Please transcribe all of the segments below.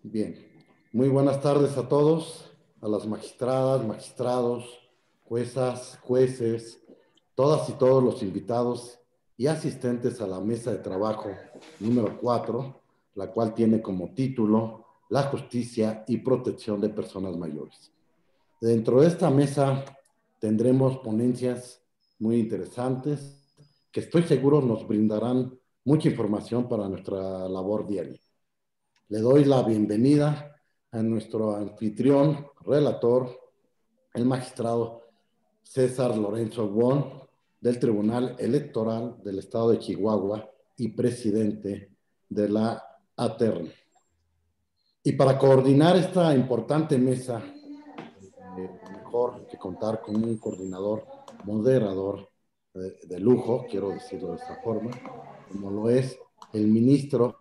Bien, muy buenas tardes a todos, a las magistradas, magistrados, juezas, jueces, todas y todos los invitados y asistentes a la mesa de trabajo número 4, la cual tiene como título La justicia y protección de personas mayores. Dentro de esta mesa tendremos ponencias muy interesantes que estoy seguro nos brindarán mucha información para nuestra labor diaria. Le doy la bienvenida a nuestro anfitrión, relator, el magistrado César Lorenzo Wong, del Tribunal Electoral del Estado de Chihuahua y presidente de la ATERN. Y para coordinar esta importante mesa, mejor que contar con un coordinador moderador de lujo, quiero decirlo de esta forma, como lo es el ministro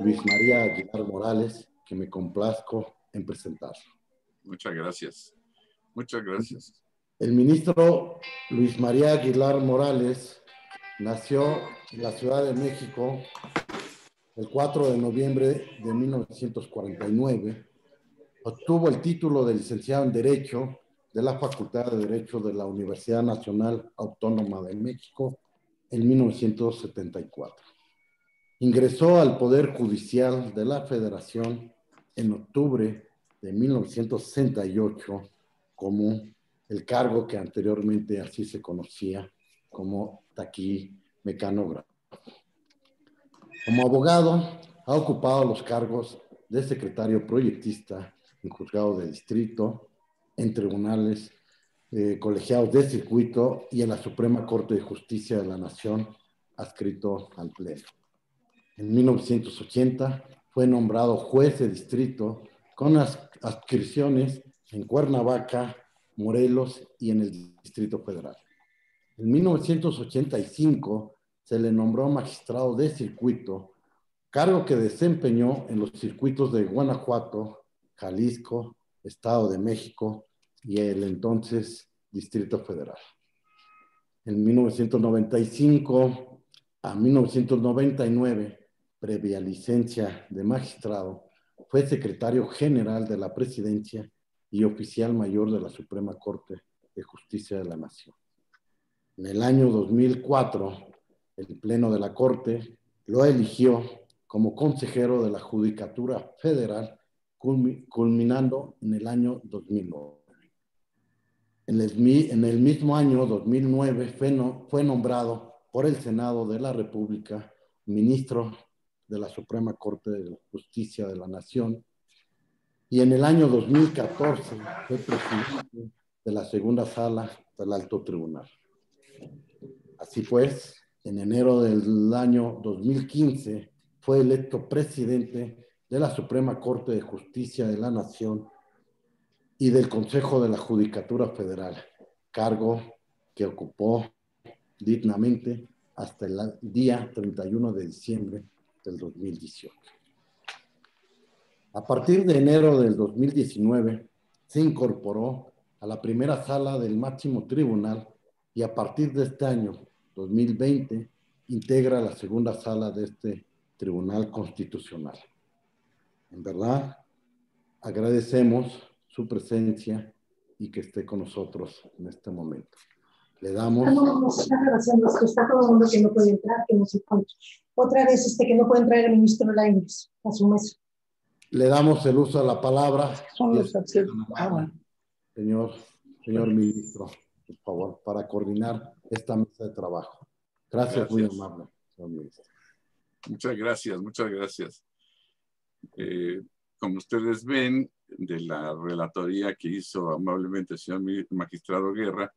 Luis María Aguilar Morales, que me complazco en presentarlo. Muchas gracias. Muchas gracias. El ministro Luis María Aguilar Morales nació en la Ciudad de México el 4 de noviembre de 1949. Obtuvo el título de licenciado en Derecho de la Facultad de Derecho de la Universidad Nacional Autónoma de México en 1974. Ingresó al Poder Judicial de la Federación en octubre de 1968 como el cargo que anteriormente así se conocía como taquimecanógrafo. Como abogado, ha ocupado los cargos de secretario proyectista en juzgado de distrito, en tribunales colegiados de circuito y en la Suprema Corte de Justicia de la Nación, adscrito al Pleno. En 1980 fue nombrado juez de distrito con adscripciones en Cuernavaca, Morelos y en el Distrito Federal. En 1985 se le nombró magistrado de circuito, cargo que desempeñó en los circuitos de Guanajuato, Jalisco, Estado de México y el entonces Distrito Federal. En 1995 a 1999, previa licencia de magistrado, fue secretario general de la Presidencia y oficial mayor de la Suprema Corte de Justicia de la Nación. En el año 2004, el Pleno de la Corte lo eligió como consejero de la Judicatura Federal, culminando en el año 2009. En el mismo año 2009 fue nombrado por el Senado de la República ministro de la Suprema Corte de Justicia de la Nación, y en el año 2014 fue presidente de la segunda sala del Alto Tribunal. Así pues, en enero del año 2015 fue electo presidente de la Suprema Corte de Justicia de la Nación y del Consejo de la Judicatura Federal, cargo que ocupó dignamente hasta el día 31 de diciembre del 2018. A partir de enero del 2019, se incorporó a la primera sala del máximo tribunal y a partir de este año, 2020, integra la segunda sala de este Tribunal Constitucional. En verdad, agradecemos su presencia y que esté con nosotros en este momento. Le damos... Está todo el mundo que no puede entrar, que no se encuentra. Otra vez que no puede entrar el ministro Lainez a su mesa. Le damos el uso de la palabra. Son los Señor ministro, por favor, para coordinar esta mesa de trabajo. Gracias. Muy amable, señor ministro. Muchas gracias, muchas gracias. Como ustedes ven, de la relatoría que hizo amablemente el señor magistrado Guerra,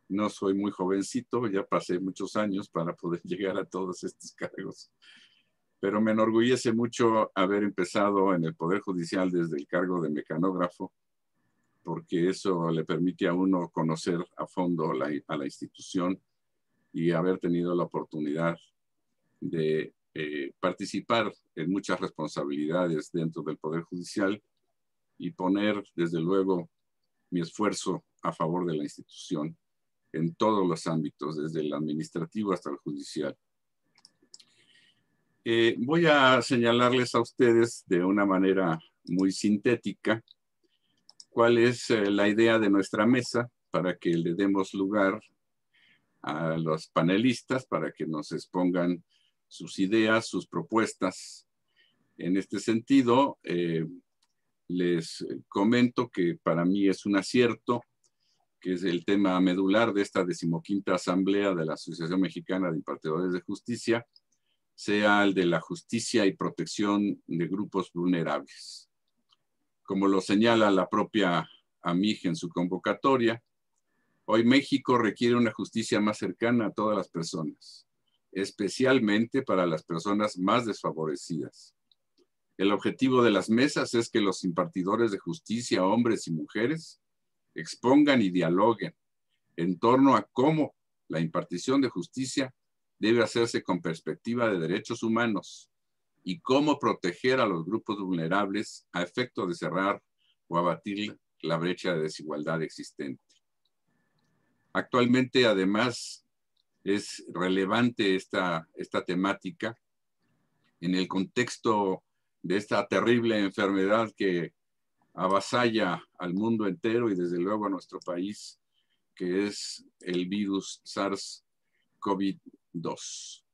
no soy muy jovencito, ya pasé muchos años para poder llegar a todos estos cargos, pero me enorgullece mucho haber empezado en el Poder Judicial desde el cargo de mecanógrafo, porque eso le permite a uno conocer a fondo a la institución y haber tenido la oportunidad de participar en muchas responsabilidades dentro del Poder Judicial y poner, desde luego, mi esfuerzo a favor de la institución en todos los ámbitos, desde el administrativo hasta el judicial. Voy a señalarles a ustedes de una manera muy sintética cuál es la idea de nuestra mesa para que le demos lugar a los panelistas para que nos expongan sus ideas, sus propuestas. En este sentido, les comento que para mí es un acierto, que es el tema medular de esta 15ª Asamblea de la Asociación Mexicana de Impartidores de Justicia, sea el de la justicia y protección de grupos vulnerables. Como lo señala la propia AMIJ en su convocatoria, hoy México requiere una justicia más cercana a todas las personas, especialmente para las personas más desfavorecidas. El objetivo de las mesas es que los impartidores de justicia, hombres y mujeres, expongan y dialoguen en torno a cómo la impartición de justicia debe hacerse con perspectiva de derechos humanos y cómo proteger a los grupos vulnerables a efecto de cerrar o abatir la brecha de desigualdad existente. Actualmente, además, es relevante esta temática en el contexto de esta terrible enfermedad que avasalla al mundo entero y desde luego a nuestro país, que es el virus SARS-CoV-2,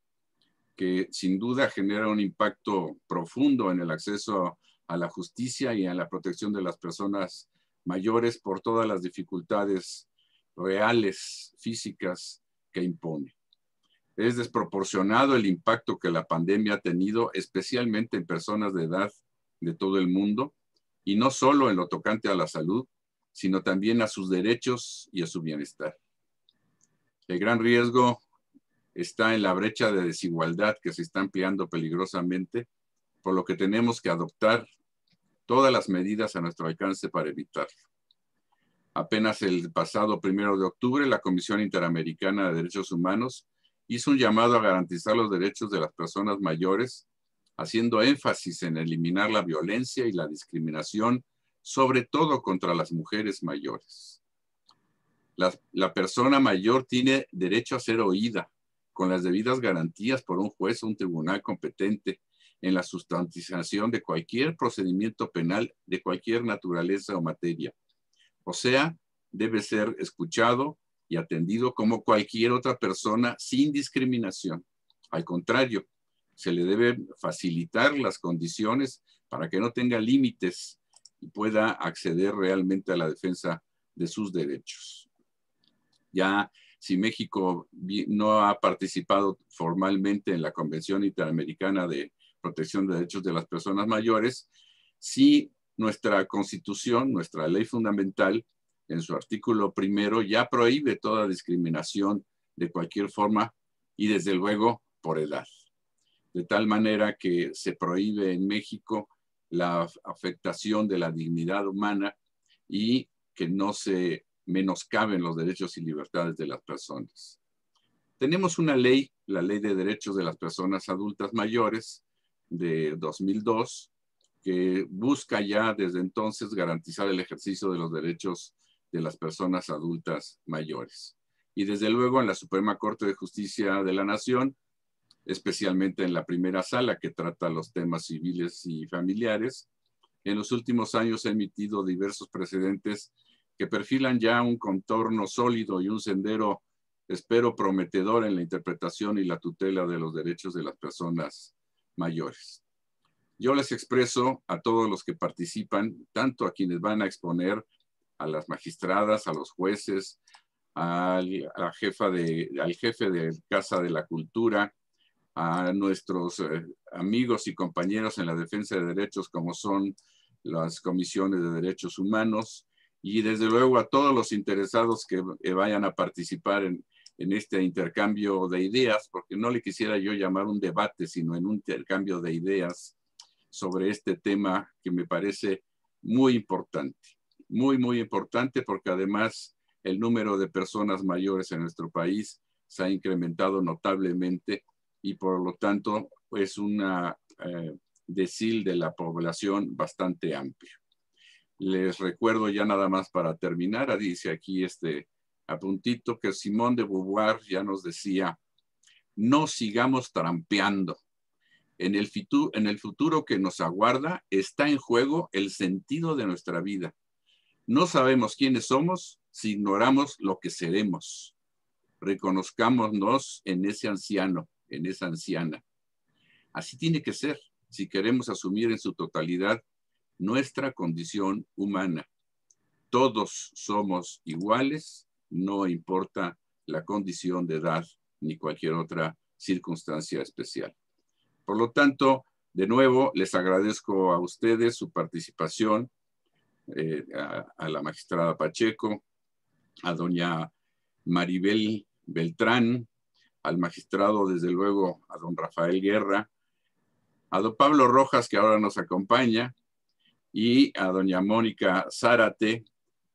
que sin duda genera un impacto profundo en el acceso a la justicia y en la protección de las personas mayores por todas las dificultades reales, físicas que impone. Es desproporcionado el impacto que la pandemia ha tenido, especialmente en personas de edad de todo el mundo, y no solo en lo tocante a la salud, sino también a sus derechos y a su bienestar. El gran riesgo está en la brecha de desigualdad que se está ampliando peligrosamente, por lo que tenemos que adoptar todas las medidas a nuestro alcance para evitarlo. Apenas el pasado 1 de octubre, la Comisión Interamericana de Derechos Humanos hizo un llamado a garantizar los derechos de las personas mayores, haciendo énfasis en eliminar la violencia y la discriminación, sobre todo contra las mujeres mayores. La persona mayor tiene derecho a ser oída, con las debidas garantías por un juez o un tribunal competente en la sustanciación de cualquier procedimiento penal de cualquier naturaleza o materia. O sea, debe ser escuchado y atendido como cualquier otra persona sin discriminación. Al contrario, se le deben facilitar las condiciones para que no tenga límites y pueda acceder realmente a la defensa de sus derechos. Ya si México no ha participado formalmente en la Convención Interamericana de Protección de Derechos de las Personas Mayores, sí nuestra Constitución, nuestra ley fundamental, en su artículo 1 ya prohíbe toda discriminación de cualquier forma y desde luego por edad. De tal manera que se prohíbe en México la afectación de la dignidad humana y que no se menoscaben los derechos y libertades de las personas. Tenemos una ley, la Ley de Derechos de las Personas Adultas Mayores de 2002, que busca ya desde entonces garantizar el ejercicio de los derechos de las personas adultas mayores. Y desde luego en la Suprema Corte de Justicia de la Nación, especialmente en la primera sala que trata los temas civiles y familiares, en los últimos años ha emitido diversos precedentes que perfilan ya un contorno sólido y un sendero, espero, prometedor en la interpretación y la tutela de los derechos de las personas mayores. Yo les expreso a todos los que participan, tanto a quienes van a exponer, a las magistradas, a los jueces, al jefe de Casa de la Cultura, a nuestros amigos y compañeros en la defensa de derechos como son las comisiones de derechos humanos y desde luego a todos los interesados que vayan a participar en este intercambio de ideas, porque no le quisiera yo llamar un debate, sino en un intercambio de ideas sobre este tema que me parece muy importante. Muy importante porque además el número de personas mayores en nuestro país se ha incrementado notablemente y por lo tanto es una decil de la población bastante amplio. Les recuerdo ya nada más para terminar, dice aquí este apuntito que Simone de Beauvoir ya nos decía, no sigamos trampeando. En el futuro que nos aguarda está en juego el sentido de nuestra vida. No sabemos quiénes somos si ignoramos lo que seremos. Reconozcámonos en ese anciano, en esa anciana. Así tiene que ser si queremos asumir en su totalidad nuestra condición humana. Todos somos iguales, no importa la condición de edad ni cualquier otra circunstancia especial. Por lo tanto, de nuevo, les agradezco a ustedes su participación, a la magistrada Pacheco, a doña Maribel Beltrán, al magistrado, desde luego, a don Rafael Guerra, a don Pablo Rojas, que ahora nos acompaña, y a doña Mónica Zárate,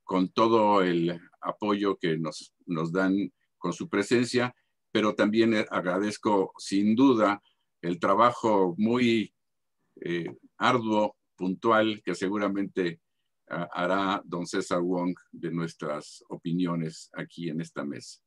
con todo el apoyo que nos dan con su presencia, pero también agradezco sin duda el trabajo muy arduo, puntual, que seguramente hará don César Wong de nuestras opiniones aquí en esta mesa.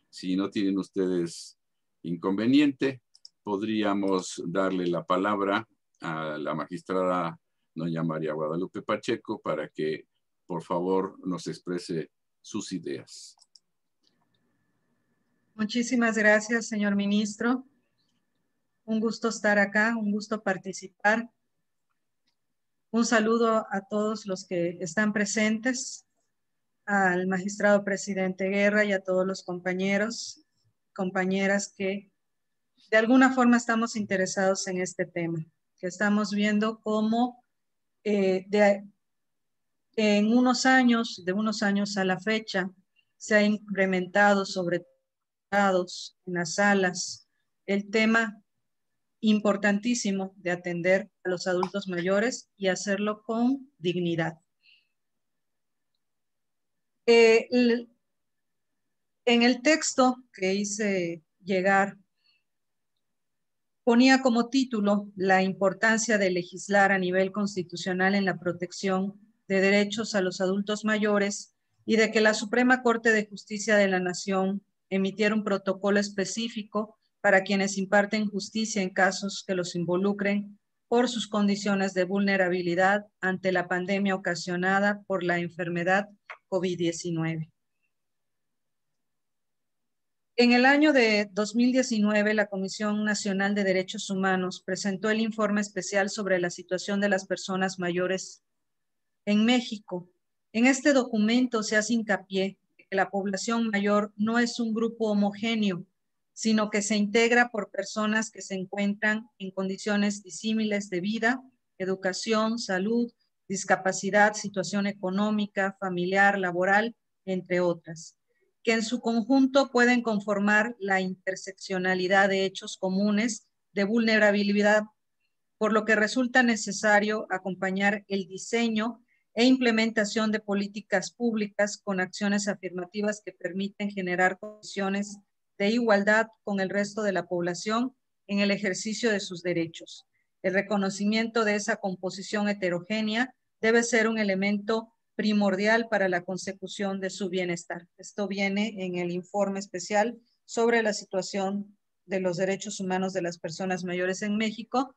Si no tienen ustedes inconveniente, podríamos darle la palabra a la magistrada doña María Guadalupe Pacheco para que, por favor, nos exprese sus ideas. Muchísimas gracias, señor ministro. Un gusto estar acá, un gusto participar. Un saludo a todos los que están presentes, al magistrado presidente Guerra y a todos los compañeros, compañeras que de alguna forma estamos interesados en este tema, que estamos viendo cómo de unos años a la fecha, se ha incrementado sobre todo en las salas el tema importantísimo de atender a los adultos mayores y hacerlo con dignidad. En el texto que hice llegar, ponía como título la importancia de legislar a nivel constitucional en la protección de derechos a los adultos mayores y de que la Suprema Corte de Justicia de la Nación emitiera un protocolo específico para quienes imparten justicia en casos que los involucren por sus condiciones de vulnerabilidad ante la pandemia ocasionada por la enfermedad COVID-19. En el año de 2019, la Comisión Nacional de Derechos Humanos presentó el informe especial sobre la situación de las personas mayores en México. En este documento se hace hincapié que la población mayor no es un grupo homogéneo, sino que se integra por personas que se encuentran en condiciones disímiles de vida, educación, salud, discapacidad, situación económica, familiar, laboral, entre otras, que en su conjunto pueden conformar la interseccionalidad de hechos comunes de vulnerabilidad, por lo que resulta necesario acompañar el diseño e implementación de políticas públicas con acciones afirmativas que permiten generar condiciones de igualdad con el resto de la población en el ejercicio de sus derechos. El reconocimiento de esa composición heterogénea debe ser un elemento primordial para la consecución de su bienestar. Esto viene en el informe especial sobre la situación de los derechos humanos de las personas mayores en México,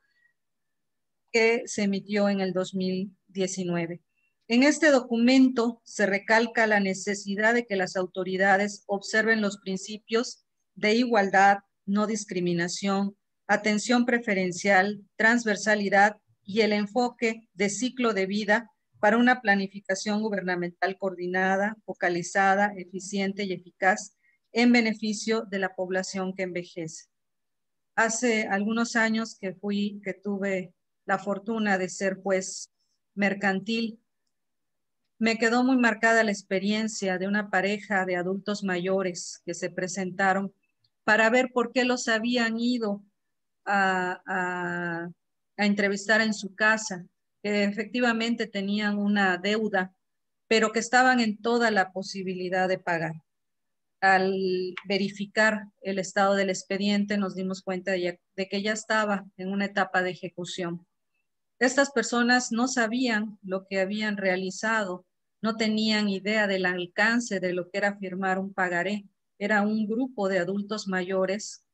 que se emitió en el 2019. En este documento se recalca la necesidad de que las autoridades observen los principios de igualdad, no discriminación, atención preferencial, transversalidad y el enfoque de ciclo de vida para una planificación gubernamental coordinada, focalizada, eficiente y eficaz en beneficio de la población que envejece. Hace algunos años que tuve la fortuna de ser juez mercantil, me quedó muy marcada la experiencia de una pareja de adultos mayores que se presentaron para ver por qué los habían ido a entrevistar en su casa, que efectivamente tenían una deuda, pero que estaban en toda la posibilidad de pagar. Al verificar el estado del expediente nos dimos cuenta de que ya estaba en una etapa de ejecución. Estas personas no sabían lo que habían realizado, no tenían idea del alcance de lo que era firmar un pagaré. Era un grupo de adultos mayores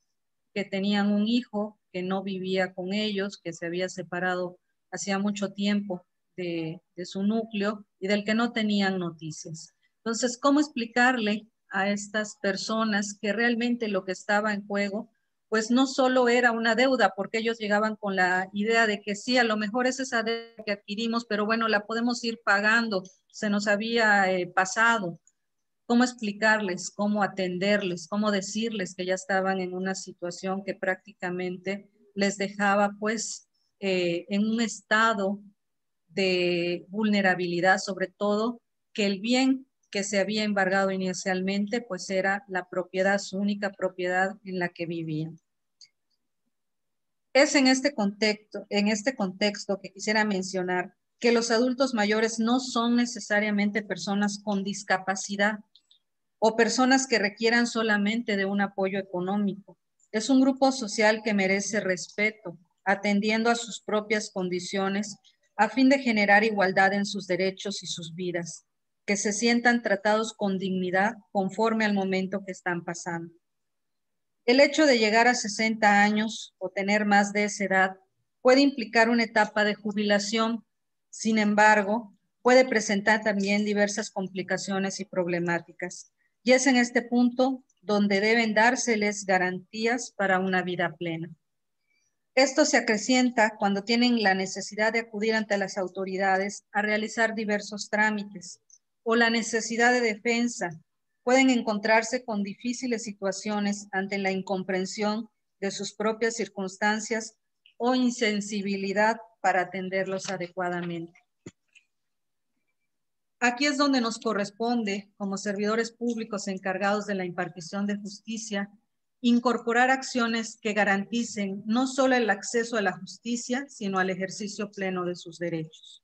que tenían un hijo que no vivía con ellos, que se había separado hacía mucho tiempo de su núcleo y del que no tenían noticias. Entonces, ¿cómo explicarle a estas personas que realmente lo que estaba en juego pues no solo era una deuda, porque ellos llegaban con la idea de que sí, a lo mejor es esa deuda que adquirimos, pero bueno, la podemos ir pagando, se nos había pasado? ¿Cómo explicarles, cómo atenderles, cómo decirles que ya estaban en una situación que prácticamente les dejaba pues en un estado de vulnerabilidad, sobre todo que el bien que se había embargado inicialmente pues era la propiedad, su única propiedad en la que vivían? Es en este contexto que quisiera mencionar que los adultos mayores no son necesariamente personas con discapacidad o personas que requieran solamente de un apoyo económico. Es un grupo social que merece respeto, atendiendo a sus propias condiciones a fin de generar igualdad en sus derechos y sus vidas, que se sientan tratados con dignidad conforme al momento que están pasando. El hecho de llegar a 60 años o tener más de esa edad puede implicar una etapa de jubilación. Sin embargo, puede presentar también diversas complicaciones y problemáticas. Y es en este punto donde deben dárseles garantías para una vida plena. Esto se acrecienta cuando tienen la necesidad de acudir ante las autoridades a realizar diversos trámites o la necesidad de defensa. Pueden encontrarse con difíciles situaciones ante la incomprensión de sus propias circunstancias o insensibilidad para atenderlos adecuadamente. Aquí es donde nos corresponde, como servidores públicos encargados de la impartición de justicia, incorporar acciones que garanticen no solo el acceso a la justicia, sino al ejercicio pleno de sus derechos.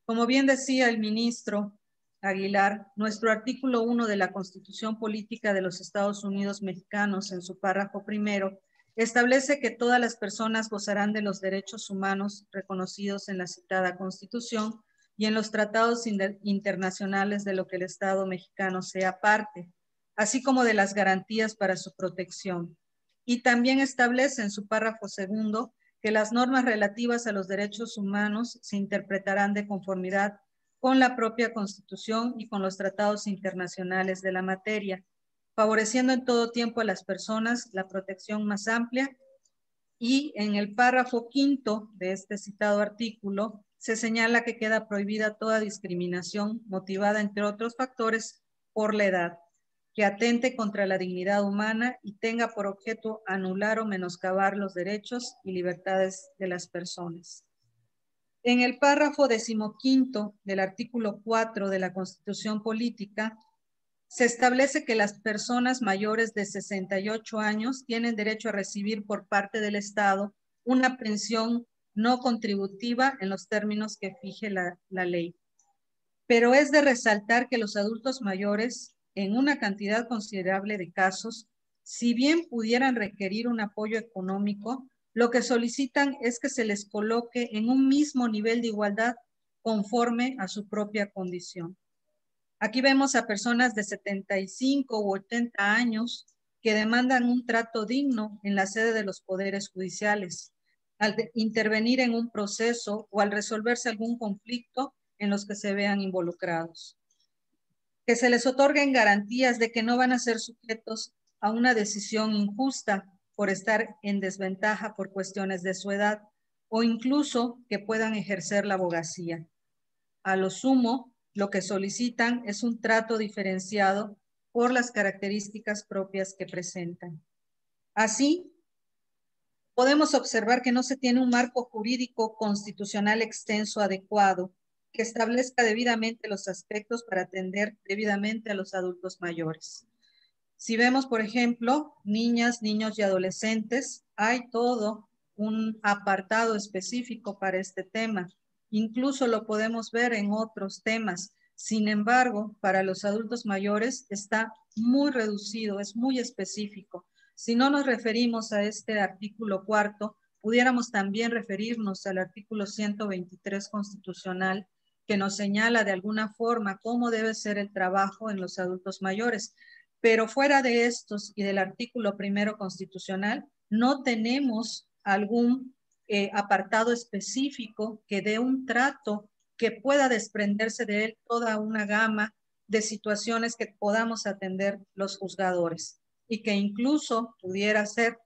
Como bien decía el ministro Aguilar, nuestro artículo 1 de la Constitución Política de los Estados Unidos Mexicanos, en su párrafo primero, establece que todas las personas gozarán de los derechos humanos reconocidos en la citada Constitución y en los tratados internacionales de lo que el Estado mexicano sea parte, así como de las garantías para su protección. Y también establece en su párrafo segundo que las normas relativas a los derechos humanos se interpretarán de conformidad con la propia Constitución y con los tratados internacionales de la materia, favoreciendo en todo tiempo a las personas la protección más amplia. Y en el párrafo quinto de este citado artículo se señala que queda prohibida toda discriminación motivada, entre otros factores, por la edad, que atente contra la dignidad humana y tenga por objeto anular o menoscabar los derechos y libertades de las personas. En el párrafo 15 del artículo 4 de la Constitución Política, se establece que las personas mayores de 68 años tienen derecho a recibir por parte del Estado una pensión no contributiva en los términos que fije la ley. Pero es de resaltar que los adultos mayores, en una cantidad considerable de casos, si bien pudieran requerir un apoyo económico, lo que solicitan es que se les coloque en un mismo nivel de igualdad conforme a su propia condición. Aquí vemos a personas de 75 u 80 años que demandan un trato digno en la sede de los poderes judiciales, al intervenir en un proceso o al resolverse algún conflicto en los que se vean involucrados. Que se les otorguen garantías de que no van a ser sujetos a una decisión injusta por estar en desventaja por cuestiones de su edad o incluso que puedan ejercer la abogacía. A lo sumo, lo que solicitan es un trato diferenciado por las características propias que presentan. Así, podemos observar que no se tiene un marco jurídico constitucional extenso adecuado que establezca debidamente los aspectos para atender debidamente a los adultos mayores. Si vemos, por ejemplo, niñas, niños y adolescentes, hay todo un apartado específico para este tema. Incluso lo podemos ver en otros temas. Sin embargo, para los adultos mayores está muy reducido, es muy específico. Si no nos referimos a este artículo 4, pudiéramos también referirnos al artículo 123 constitucional, que nos señala de alguna forma cómo debe ser el trabajo en los adultos mayores. Pero fuera de estos y del artículo primero constitucional, no tenemos algún apartado específico que dé un trato que pueda desprenderse de él toda una gama de situaciones que podamos atender los juzgadores y que incluso pudiera ser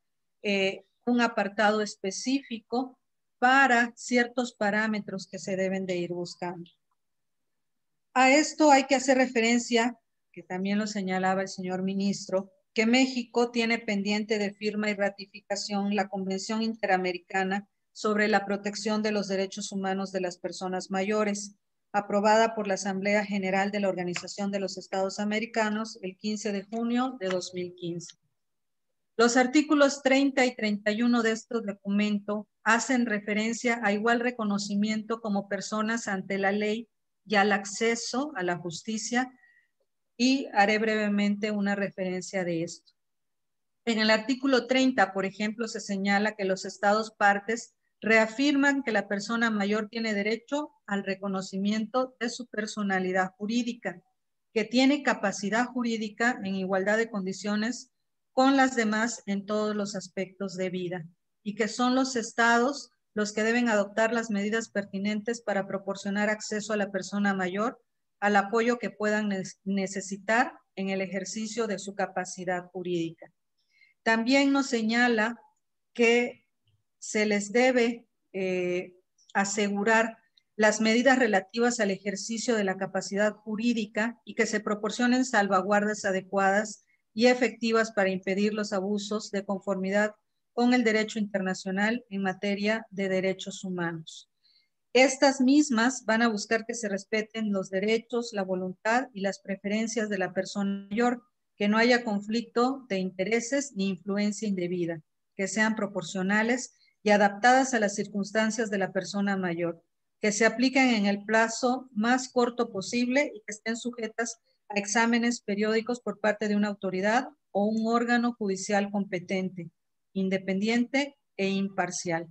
un apartado específico para ciertos parámetros que se deben de ir buscando. A esto hay que hacer referencia, que también lo señalaba el señor ministro, que México tiene pendiente de firma y ratificación la Convención Interamericana sobre la protección de los derechos humanos de las personas mayores, aprobada por la Asamblea General de la Organización de los Estados Americanos el 15 de junio de 2015. Los artículos 30 y 31 de este documento hacen referencia a igual reconocimiento como personas ante la ley y al acceso a la justicia, y haré brevemente una referencia de esto. En el artículo 30, por ejemplo, se señala que los estados partes reafirman que la persona mayor tiene derecho al reconocimiento de su personalidad jurídica, que tiene capacidad jurídica en igualdad de condiciones con las demás en todos los aspectos de vida, y que son los estados los que deben adoptar las medidas pertinentes para proporcionar acceso a la persona mayor al apoyo que puedan necesitar en el ejercicio de su capacidad jurídica. También nos señala que se les debe asegurar las medidas relativas al ejercicio de la capacidad jurídica y que se proporcionen salvaguardas adecuadas y efectivas para impedir los abusos de conformidad con el derecho internacional en materia de derechos humanos. Estas mismas van a buscar que se respeten los derechos, la voluntad y las preferencias de la persona mayor, que no haya conflicto de intereses ni influencia indebida, que sean proporcionales y adaptadas a las circunstancias de la persona mayor, que se apliquen en el plazo más corto posible y que estén sujetas a exámenes periódicos por parte de una autoridad o un órgano judicial competente, independiente e imparcial.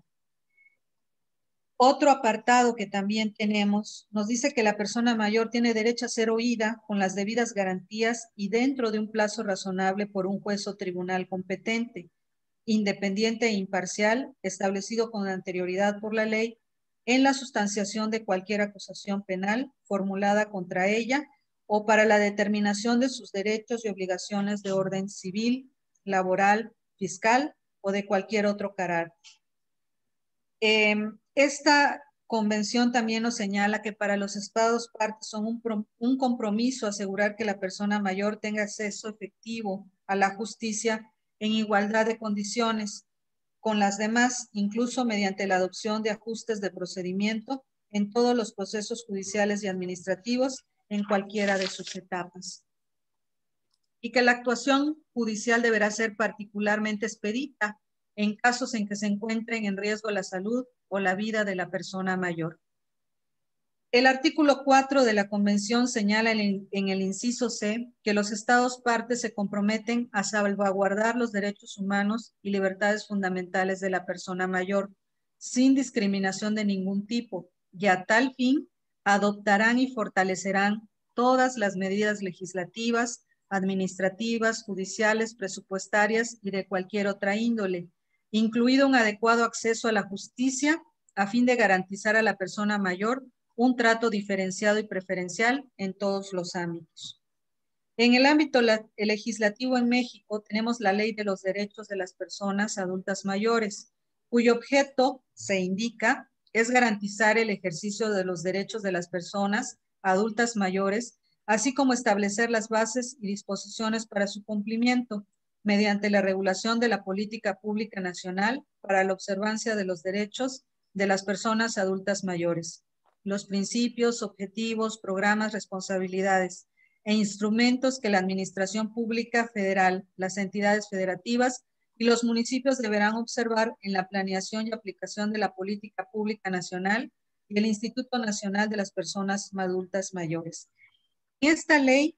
Otro apartado que también tenemos nos dice que la persona mayor tiene derecho a ser oída con las debidas garantías y dentro de un plazo razonable por un juez o tribunal competente, independiente e imparcial, establecido con anterioridad por la ley, en la sustanciación de cualquier acusación penal formulada contra ella o para la determinación de sus derechos y obligaciones de orden civil, laboral, fiscal o de cualquier otro carácter. Esta convención también nos señala que para los estados partes son un compromiso asegurar que la persona mayor tenga acceso efectivo a la justicia en igualdad de condiciones con las demás, incluso mediante la adopción de ajustes de procedimiento en todos los procesos judiciales y administrativos en cualquiera de sus etapas. Y que la actuación judicial deberá ser particularmente expedita en casos en que se encuentren en riesgo la salud o la vida de la persona mayor. El artículo 4 de la Convención señala en el inciso C que los estados partes se comprometen a salvaguardar los derechos humanos y libertades fundamentales de la persona mayor, sin discriminación de ningún tipo, y a tal fin adoptarán y fortalecerán todas las medidas legislativas, administrativas, judiciales, presupuestarias y de cualquier otra índole, incluido un adecuado acceso a la justicia a fin de garantizar a la persona mayor un trato diferenciado y preferencial en todos los ámbitos. En el ámbito legislativo en México tenemos la Ley de los Derechos de las Personas Adultas Mayores, cuyo objeto, se indica, es garantizar el ejercicio de los derechos de las personas adultas mayores, así como establecer las bases y disposiciones para su cumplimiento, mediante la regulación de la política pública nacional para la observancia de los derechos de las personas adultas mayores, los principios, objetivos, programas, responsabilidades e instrumentos que la Administración Pública Federal, las entidades federativas y los municipios deberán observar en la planeación y aplicación de la política pública nacional y el Instituto Nacional de las Personas Adultas Mayores. En esta ley,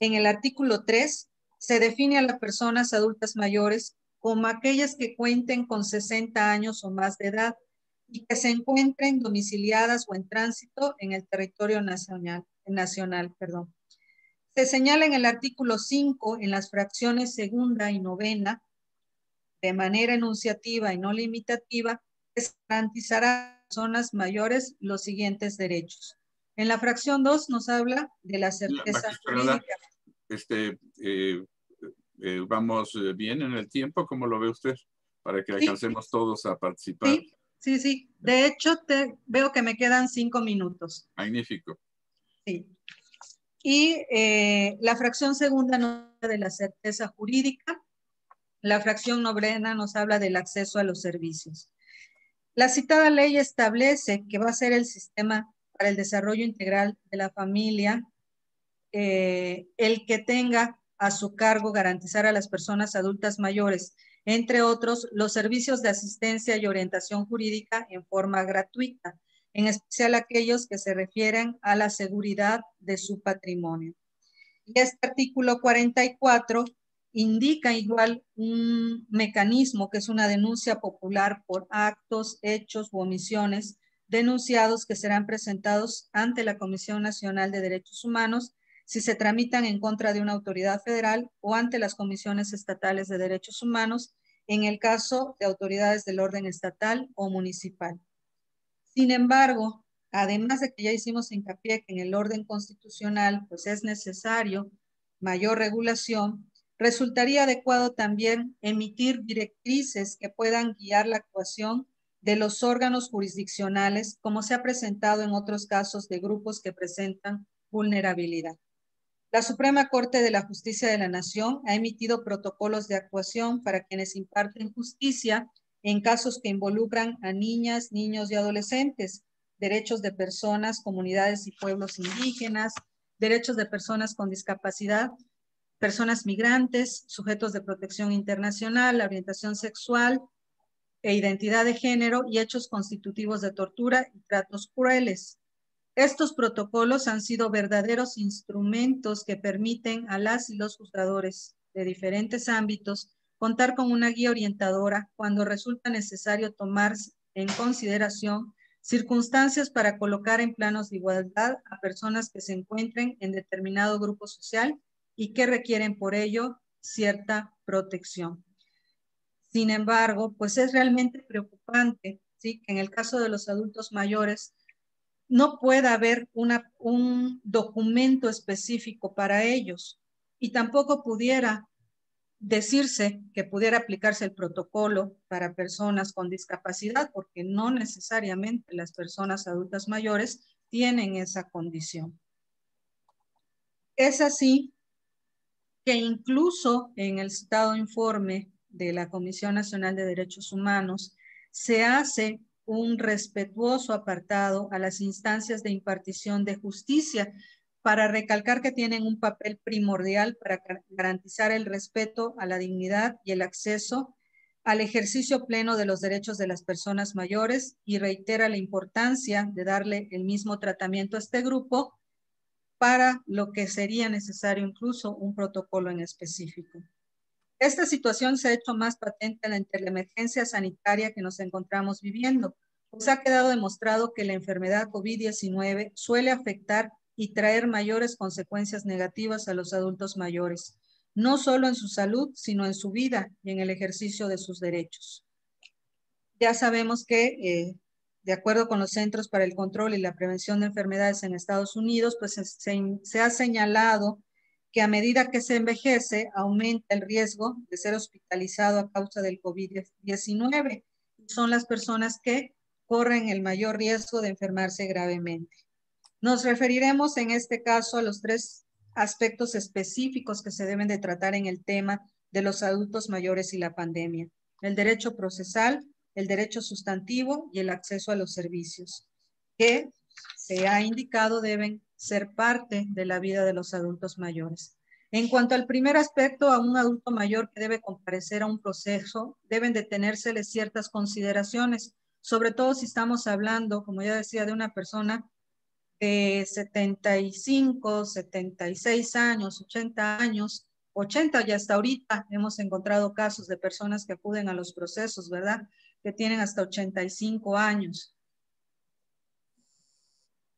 en el artículo 3, se define a las personas adultas mayores como aquellas que cuenten con 60 años o más de edad y que se encuentren domiciliadas o en tránsito en el territorio nacional. Se señala en el artículo 5, en las fracciones segunda y novena, de manera enunciativa y no limitativa, que se garantizará a las personas mayores los siguientes derechos. En la fracción 2 nos habla de la certeza jurídica. Vamos bien en el tiempo, ¿cómo lo ve usted? Para que alcancemos todos a participar. Sí. De hecho, veo que me quedan 5 minutos. Magnífico. Sí. Y la fracción segunda nos habla de la certeza jurídica. La fracción novena nos habla del acceso a los servicios. La citada ley establece que va a ser el sistema para el desarrollo integral de la familia el que tenga a su cargo garantizar a las personas adultas mayores, entre otros, los servicios de asistencia y orientación jurídica en forma gratuita, en especial aquellos que se refieren a la seguridad de su patrimonio. Y este artículo 44 indica igual un mecanismo que es una denuncia popular por actos, hechos u omisiones denunciados que serán presentados ante la Comisión Nacional de Derechos Humanos si se tramitan en contra de una autoridad federal o ante las comisiones estatales de derechos humanos en el caso de autoridades del orden estatal o municipal. Sin embargo, además de que ya hicimos hincapié que en el orden constitucional pues es necesario mayor regulación, resultaría adecuado también emitir directrices que puedan guiar la actuación de los órganos jurisdiccionales, como se ha presentado en otros casos de grupos que presentan vulnerabilidad. La Suprema Corte de la Justicia de la Nación ha emitido protocolos de actuación para quienes imparten justicia en casos que involucran a niñas, niños y adolescentes, derechos de personas, comunidades y pueblos indígenas, derechos de personas con discapacidad, personas migrantes, sujetos de protección internacional, orientación sexual e identidad de género y hechos constitutivos de tortura y tratos crueles. Estos protocolos han sido verdaderos instrumentos que permiten a las y los juzgadores de diferentes ámbitos contar con una guía orientadora cuando resulta necesario tomar en consideración circunstancias para colocar en planos de igualdad a personas que se encuentren en determinado grupo social y que requieren por ello cierta protección. Sin embargo, pues es realmente preocupante, ¿sí?, que en el caso de los adultos mayores no pueda haber un documento específico para ellos y tampoco pudiera decirse que pudiera aplicarse el protocolo para personas con discapacidad, porque no necesariamente las personas adultas mayores tienen esa condición. Es así que incluso en el citado informe de la Comisión Nacional de Derechos Humanos se hace un respetuoso apartado a las instancias de impartición de justicia para recalcar que tienen un papel primordial para garantizar el respeto a la dignidad y el acceso al ejercicio pleno de los derechos de las personas mayores y reitera la importancia de darle el mismo tratamiento a este grupo para lo que sería necesario incluso un protocolo en específico. Esta situación se ha hecho más patente ante la emergencia sanitaria que nos encontramos viviendo, pues ha quedado demostrado que la enfermedad COVID-19 suele afectar y traer mayores consecuencias negativas a los adultos mayores, no solo en su salud, sino en su vida y en el ejercicio de sus derechos. Ya sabemos que, de acuerdo con los Centros para el Control y la Prevención de Enfermedades en Estados Unidos, pues se ha señalado que a medida que se envejece, aumenta el riesgo de ser hospitalizado a causa del COVID-19. Son las personas que corren el mayor riesgo de enfermarse gravemente. Nos referiremos en este caso a los 3 aspectos específicos que se deben de tratar en el tema de los adultos mayores y la pandemia: el derecho procesal, el derecho sustantivo y el acceso a los servicios, que se ha indicado deben ser parte de la vida de los adultos mayores. En cuanto al primer aspecto, a un adulto mayor que debe comparecer a un proceso, deben de tenérseles ciertas consideraciones, sobre todo si estamos hablando, como ya decía, de una persona de 75, 76 años, 80 años, 80 y hasta ahorita hemos encontrado casos de personas que acuden a los procesos, ¿verdad?, que tienen hasta 85 años,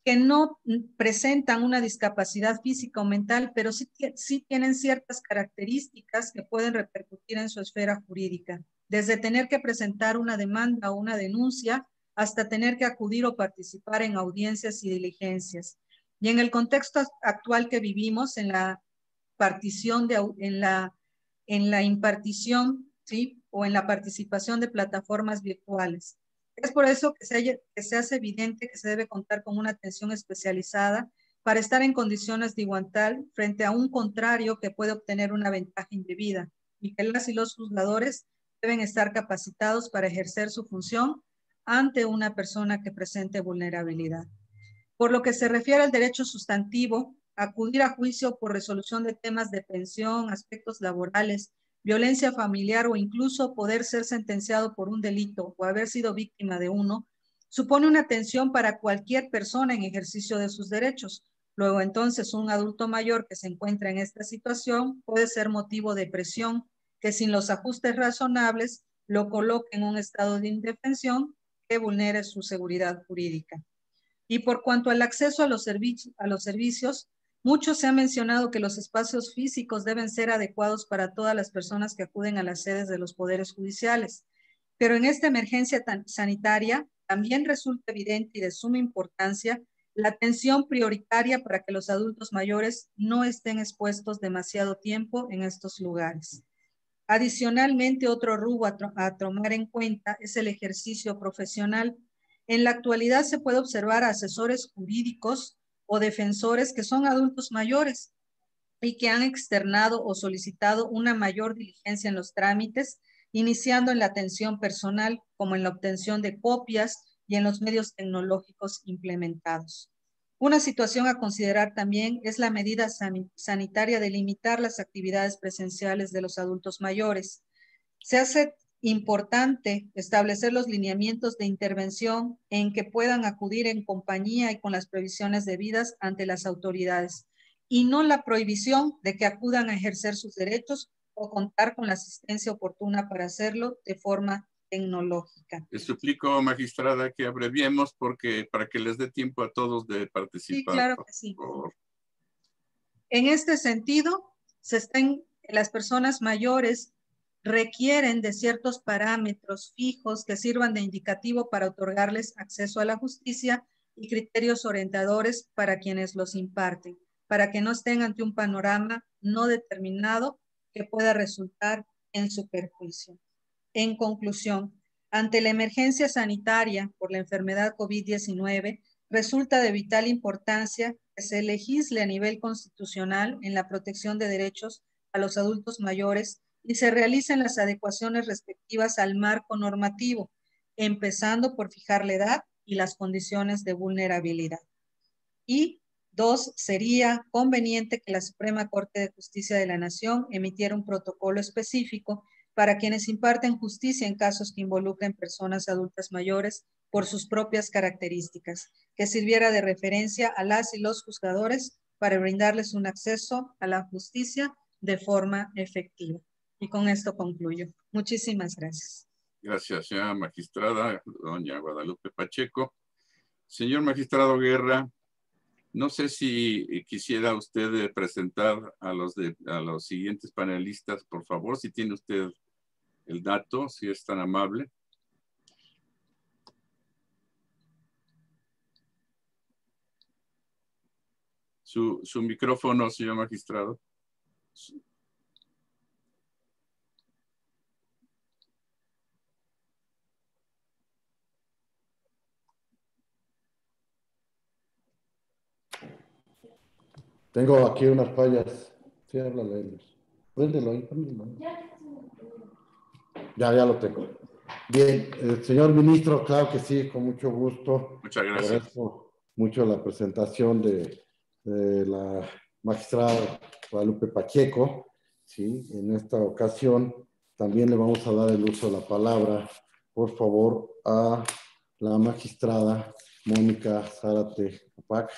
que no presentan una discapacidad física o mental, pero sí tienen ciertas características que pueden repercutir en su esfera jurídica. desde tener que presentar una demanda o una denuncia hasta tener que acudir o participar en audiencias y diligencias. Y en el contexto actual que vivimos, en la partición, en la impartición, ¿sí? O en la participación de plataformas virtuales. Es por eso que se hace evidente que se debe contar con una atención especializada para estar en condiciones de igualdad frente a un contrario que puede obtener una ventaja indebida, y que las y los juzgadores deben estar capacitados para ejercer su función ante una persona que presente vulnerabilidad. Por lo que se refiere al derecho sustantivo, acudir a juicio por resolución de temas de pensión, aspectos laborales, violencia familiar o incluso poder ser sentenciado por un delito o haber sido víctima de uno, supone una atención para cualquier persona en ejercicio de sus derechos. Luego, entonces, un adulto mayor que se encuentra en esta situación puede ser motivo de presión que sin los ajustes razonables lo coloque en un estado de indefensión que vulnere su seguridad jurídica. Y por cuanto al acceso a los servicios, mucho se ha mencionado que los espacios físicos deben ser adecuados para todas las personas que acuden a las sedes de los poderes judiciales. Pero en esta emergencia sanitaria también resulta evidente y de suma importancia la atención prioritaria para que los adultos mayores no estén expuestos demasiado tiempo en estos lugares. Adicionalmente, otro rubro a tomar en cuenta es el ejercicio profesional. En la actualidad se puede observar a asesores jurídicos o defensores que son adultos mayores y que han externado o solicitado una mayor diligencia en los trámites, iniciando en la atención personal como en la obtención de copias y en los medios tecnológicos implementados. Una situación a considerar también es la medida sanitaria de limitar las actividades presenciales de los adultos mayores. Se hace importante establecer los lineamientos de intervención en que puedan acudir en compañía y con las previsiones debidas ante las autoridades, y no la prohibición de que acudan a ejercer sus derechos o contar con la asistencia oportuna para hacerlo de forma tecnológica. Les suplico, magistrada, que abreviemos para que les dé tiempo a todos de participar. Sí, claro que sí. En este sentido, las personas mayores requieren de ciertos parámetros fijos que sirvan de indicativo para otorgarles acceso a la justicia y criterios orientadores para quienes los imparten, para que no estén ante un panorama no determinado que pueda resultar en su perjuicio. En conclusión, ante la emergencia sanitaria por la enfermedad COVID-19, resulta de vital importancia que se legisle a nivel constitucional en la protección de derechos a los adultos mayores y se realicen las adecuaciones respectivas al marco normativo, empezando por fijar la edad y las condiciones de vulnerabilidad. Y 2, sería conveniente que la Suprema Corte de Justicia de la Nación emitiera un protocolo específico para quienes imparten justicia en casos que involucren personas adultas mayores por sus propias características, que sirviera de referencia a las y los juzgadores para brindarles un acceso a la justicia de forma efectiva. Y con esto concluyo. Muchísimas gracias. Gracias, señora magistrada, doña Guadalupe Pacheco. Señor magistrado Guerra, no sé si quisiera usted presentar a los siguientes panelistas, por favor, si tiene usted el dato, si es tan amable. Su micrófono, señor magistrado. Tengo aquí unas fallas. Sí, háblale. Préndelo ahí, préndelo. Ya lo tengo. Bien, señor ministro, claro que sí, con mucho gusto. Muchas gracias. Agradezco mucho la presentación de la magistrada Guadalupe Pacheco. ¿Sí? En esta ocasión también le vamos a dar el uso de la palabra, por favor, a la magistrada Mónica Zárate Capac,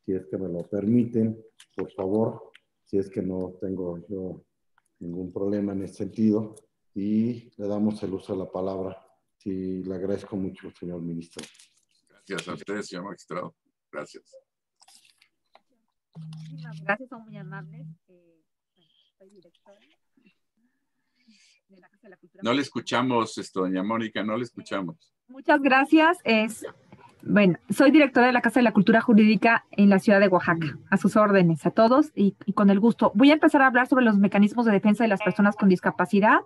si es que me lo permiten, por favor, si es que no tengo yo ningún problema en ese sentido, y le damos el uso de la palabra. Sí, le agradezco mucho, señor ministro. Gracias a ustedes, señor magistrado. Gracias. Muchísimas gracias, son muy amables. Soy directora. de la Casa de la Cultura. No le escuchamos, doña Mónica, no le escuchamos. Muchas gracias. Bueno, soy directora de la Casa de la Cultura Jurídica en la ciudad de Oaxaca. A sus órdenes, a todos y con el gusto. Voy a empezar a hablar sobre los mecanismos de defensa de las personas con discapacidad.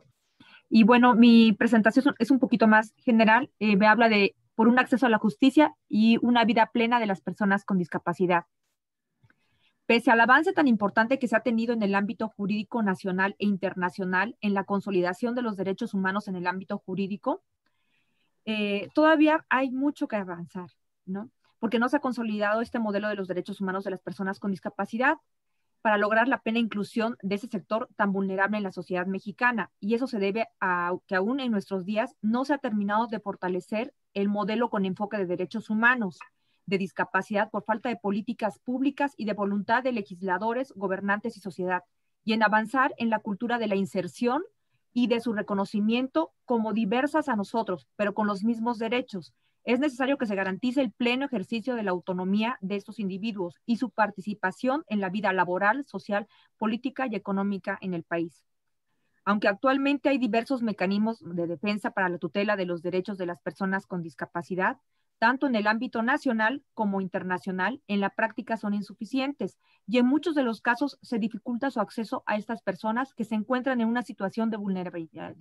Y bueno, mi presentación es un poquito más general. Me habla de por un acceso a la justicia y una vida plena de las personas con discapacidad. Pese al avance tan importante que se ha tenido en el ámbito jurídico nacional e internacional en la consolidación de los derechos humanos en el ámbito jurídico, todavía hay mucho que avanzar, ¿no? Porque no se ha consolidado este modelo de los derechos humanos de las personas con discapacidad para lograr la plena inclusión de ese sector tan vulnerable en la sociedad mexicana. Y eso se debe a que aún en nuestros días no se ha terminado de fortalecer el modelo con enfoque de derechos humanos de discapacidad por falta de políticas públicas y de voluntad de legisladores, gobernantes y sociedad, y en avanzar en la cultura de la inserción y de su reconocimiento como diversas a nosotros, pero con los mismos derechos. Es necesario que se garantice el pleno ejercicio de la autonomía de estos individuos y su participación en la vida laboral, social, política y económica en el país. Aunque actualmente hay diversos mecanismos de defensa para la tutela de los derechos de las personas con discapacidad, tanto en el ámbito nacional como internacional, en la práctica son insuficientes y en muchos de los casos se dificulta su acceso a estas personas que se encuentran en una situación de vulnerabilidad.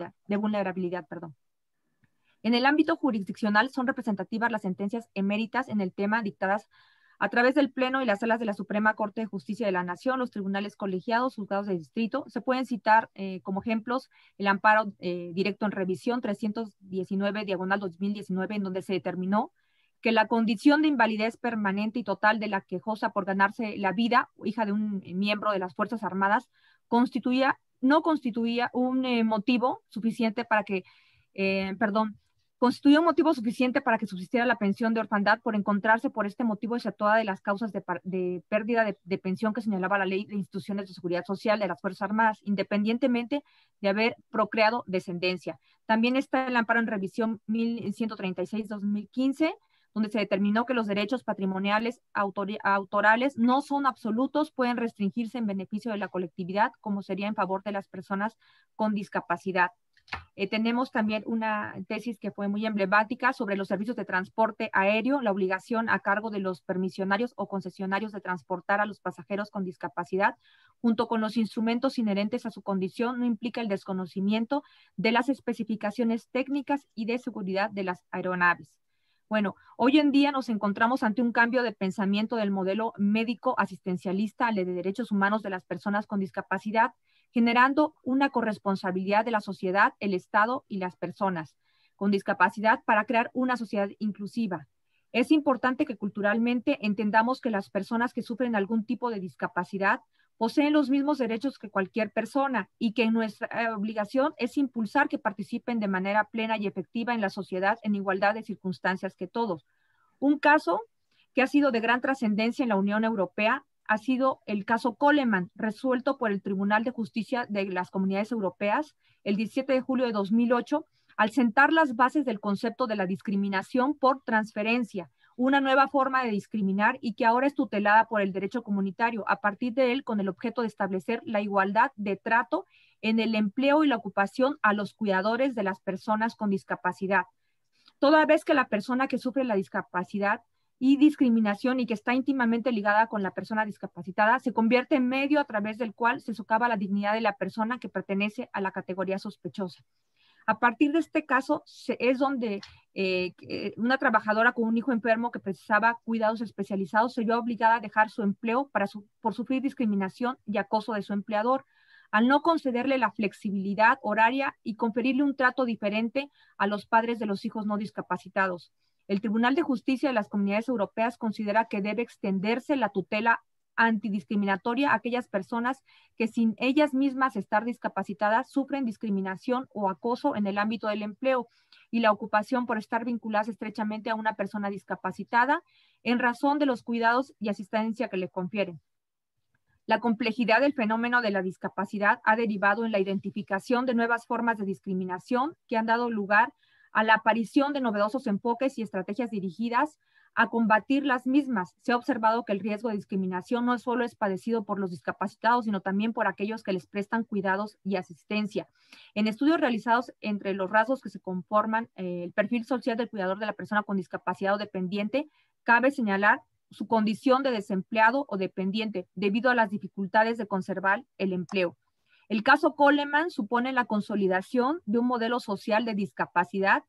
En el ámbito jurisdiccional son representativas las sentencias eméritas en el tema dictadas a través del Pleno y las salas de la Suprema Corte de Justicia de la Nación, los tribunales colegiados, juzgados de distrito. Se pueden citar como ejemplos el amparo directo en revisión 319/2019, en donde se determinó que la condición de invalidez permanente y total de la quejosa por ganarse la vida, hija de un miembro de las Fuerzas Armadas, no constituía un motivo suficiente para que, constituía un motivo suficiente para que subsistiera la pensión de orfandad por encontrarse por este motivo exceptuada de las causas de pérdida de pensión que señalaba la Ley de Instituciones de Seguridad Social de las Fuerzas Armadas, independientemente de haber procreado descendencia. También está el amparo en revisión 1136/2015, donde se determinó que los derechos patrimoniales autorales no son absolutos, pueden restringirse en beneficio de la colectividad, como sería en favor de las personas con discapacidad. Tenemos también una tesis que fue muy emblemática sobre los servicios de transporte aéreo, la obligación a cargo de los permisionarios o concesionarios de transportar a los pasajeros con discapacidad, junto con los instrumentos inherentes a su condición, no implica el desconocimiento de las especificaciones técnicas y de seguridad de las aeronaves. Bueno, hoy en día nos encontramos ante un cambio de pensamiento del modelo médico asistencialista al de derechos humanos de las personas con discapacidad, generando una corresponsabilidad de la sociedad, el Estado y las personas con discapacidad para crear una sociedad inclusiva. Es importante que culturalmente entendamos que las personas que sufren algún tipo de discapacidad poseen los mismos derechos que cualquier persona y que nuestra obligación es impulsar que participen de manera plena y efectiva en la sociedad en igualdad de circunstancias que todos. Un caso que ha sido de gran trascendencia en la Unión Europea ha sido el caso Coleman, resuelto por el Tribunal de Justicia de las Comunidades Europeas el 17 de julio de 2008, al sentar las bases del concepto de la discriminación por transferencia, una nueva forma de discriminar y que ahora es tutelada por el derecho comunitario, a partir de él con el objeto de establecer la igualdad de trato en el empleo y la ocupación a los cuidadores de las personas con discapacidad. Toda vez que la persona que sufre la discapacidad y discriminación y que está íntimamente ligada con la persona discapacitada se convierte en medio a través del cual se socava la dignidad de la persona que pertenece a la categoría sospechosa. A partir de este caso es donde una trabajadora con un hijo enfermo que precisaba cuidados especializados se vio obligada a dejar su empleo por sufrir discriminación y acoso de su empleador, al no concederle la flexibilidad horaria y conferirle un trato diferente a los padres de los hijos no discapacitados. El Tribunal de Justicia de las Comunidades Europeas considera que debe extenderse la tutela antidiscriminatoria a aquellas personas que sin ellas mismas estar discapacitadas sufren discriminación o acoso en el ámbito del empleo y la ocupación por estar vinculadas estrechamente a una persona discapacitada en razón de los cuidados y asistencia que le confieren. La complejidad del fenómeno de la discapacidad ha derivado en la identificación de nuevas formas de discriminación que han dado lugar a la aparición de novedosos enfoques y estrategias dirigidas a combatir las mismas. Se ha observado que el riesgo de discriminación no solo es padecido por los discapacitados, sino también por aquellos que les prestan cuidados y asistencia. En estudios realizados entre los rasgos que se conforman el perfil social del cuidador de la persona con discapacidad o dependiente, cabe señalar su condición de desempleado o dependiente debido a las dificultades de conservar el empleo. El caso Coleman supone la consolidación de un modelo social de discapacidad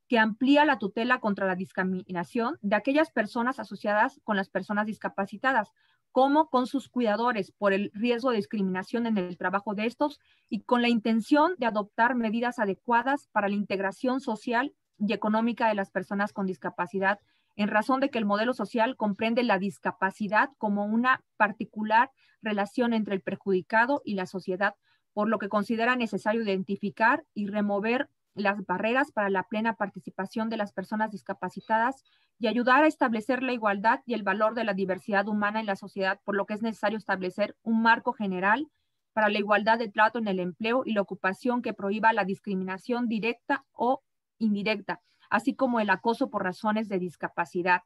que amplía la tutela contra la discriminación de aquellas personas asociadas con las personas discapacitadas, como con sus cuidadores, por el riesgo de discriminación en el trabajo de estos y con la intención de adoptar medidas adecuadas para la integración social y económica de las personas con discapacidad, en razón de que el modelo social comprende la discapacidad como una particular relación entre el perjudicado y la sociedad, por lo que considera necesario identificar y remover las barreras para la plena participación de las personas discapacitadas y ayudar a establecer la igualdad y el valor de la diversidad humana en la sociedad, por lo que es necesario establecer un marco general para la igualdad de trato en el empleo y la ocupación que prohíba la discriminación directa o indirecta, así como el acoso por razones de discapacidad.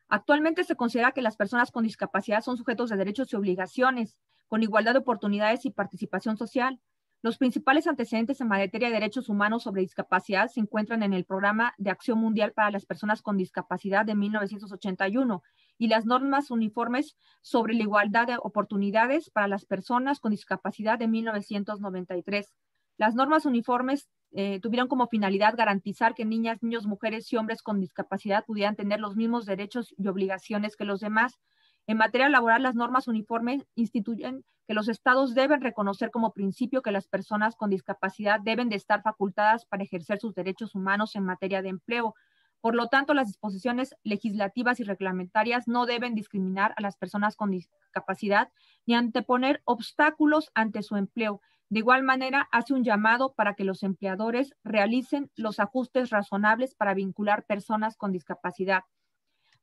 Actualmente se considera que las personas con discapacidad son sujetos de derechos y obligaciones, con igualdad de oportunidades y participación social. Los principales antecedentes en materia de derechos humanos sobre discapacidad se encuentran en el Programa de Acción Mundial para las Personas con Discapacidad de 1981 y las normas uniformes sobre la igualdad de oportunidades para las personas con discapacidad de 1993. Las normas uniformes tuvieron como finalidad garantizar que niñas, niños, mujeres y hombres con discapacidad pudieran tener los mismos derechos y obligaciones que los demás. En materia laboral, las normas uniformes instituyen que los estados deben reconocer como principio que las personas con discapacidad deben de estar facultadas para ejercer sus derechos humanos en materia de empleo. Por lo tanto, las disposiciones legislativas y reglamentarias no deben discriminar a las personas con discapacidad ni anteponer obstáculos ante su empleo. De igual manera, hace un llamado para que los empleadores realicen los ajustes razonables para vincular personas con discapacidad.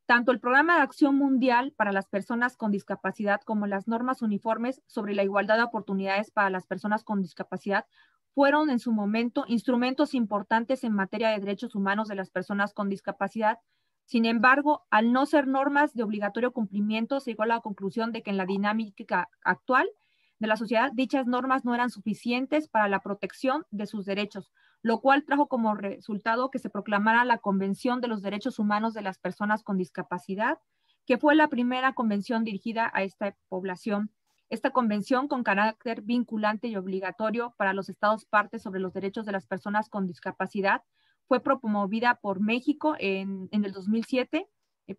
Tanto el Programa de Acción Mundial para las Personas con Discapacidad como las normas uniformes sobre la igualdad de oportunidades para las personas con discapacidad fueron en su momento instrumentos importantes en materia de derechos humanos de las personas con discapacidad. Sin embargo, al no ser normas de obligatorio cumplimiento, se llegó a la conclusión de que en la dinámica actual de la sociedad, dichas normas no eran suficientes para la protección de sus derechos, lo cual trajo como resultado que se proclamara la Convención de los Derechos Humanos de las Personas con Discapacidad, que fue la primera convención dirigida a esta población. Esta convención, con carácter vinculante y obligatorio para los estados partes sobre los derechos de las personas con discapacidad, fue promovida por México en el 2007,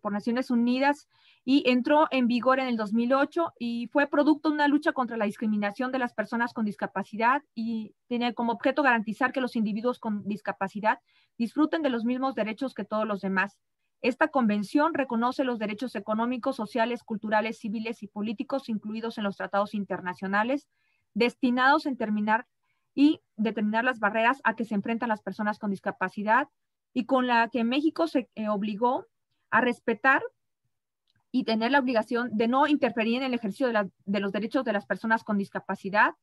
por Naciones Unidas, y entró en vigor en el 2008 y fue producto de una lucha contra la discriminación de las personas con discapacidad y tiene como objeto garantizar que los individuos con discapacidad disfruten de los mismos derechos que todos los demás. Esta convención reconoce los derechos económicos, sociales, culturales, civiles y políticos incluidos en los tratados internacionales destinados a determinar las barreras a que se enfrentan las personas con discapacidad y con la que México se obligó a respetar y tener la obligación de no interferir en el ejercicio de los derechos de las personas con discapacidad,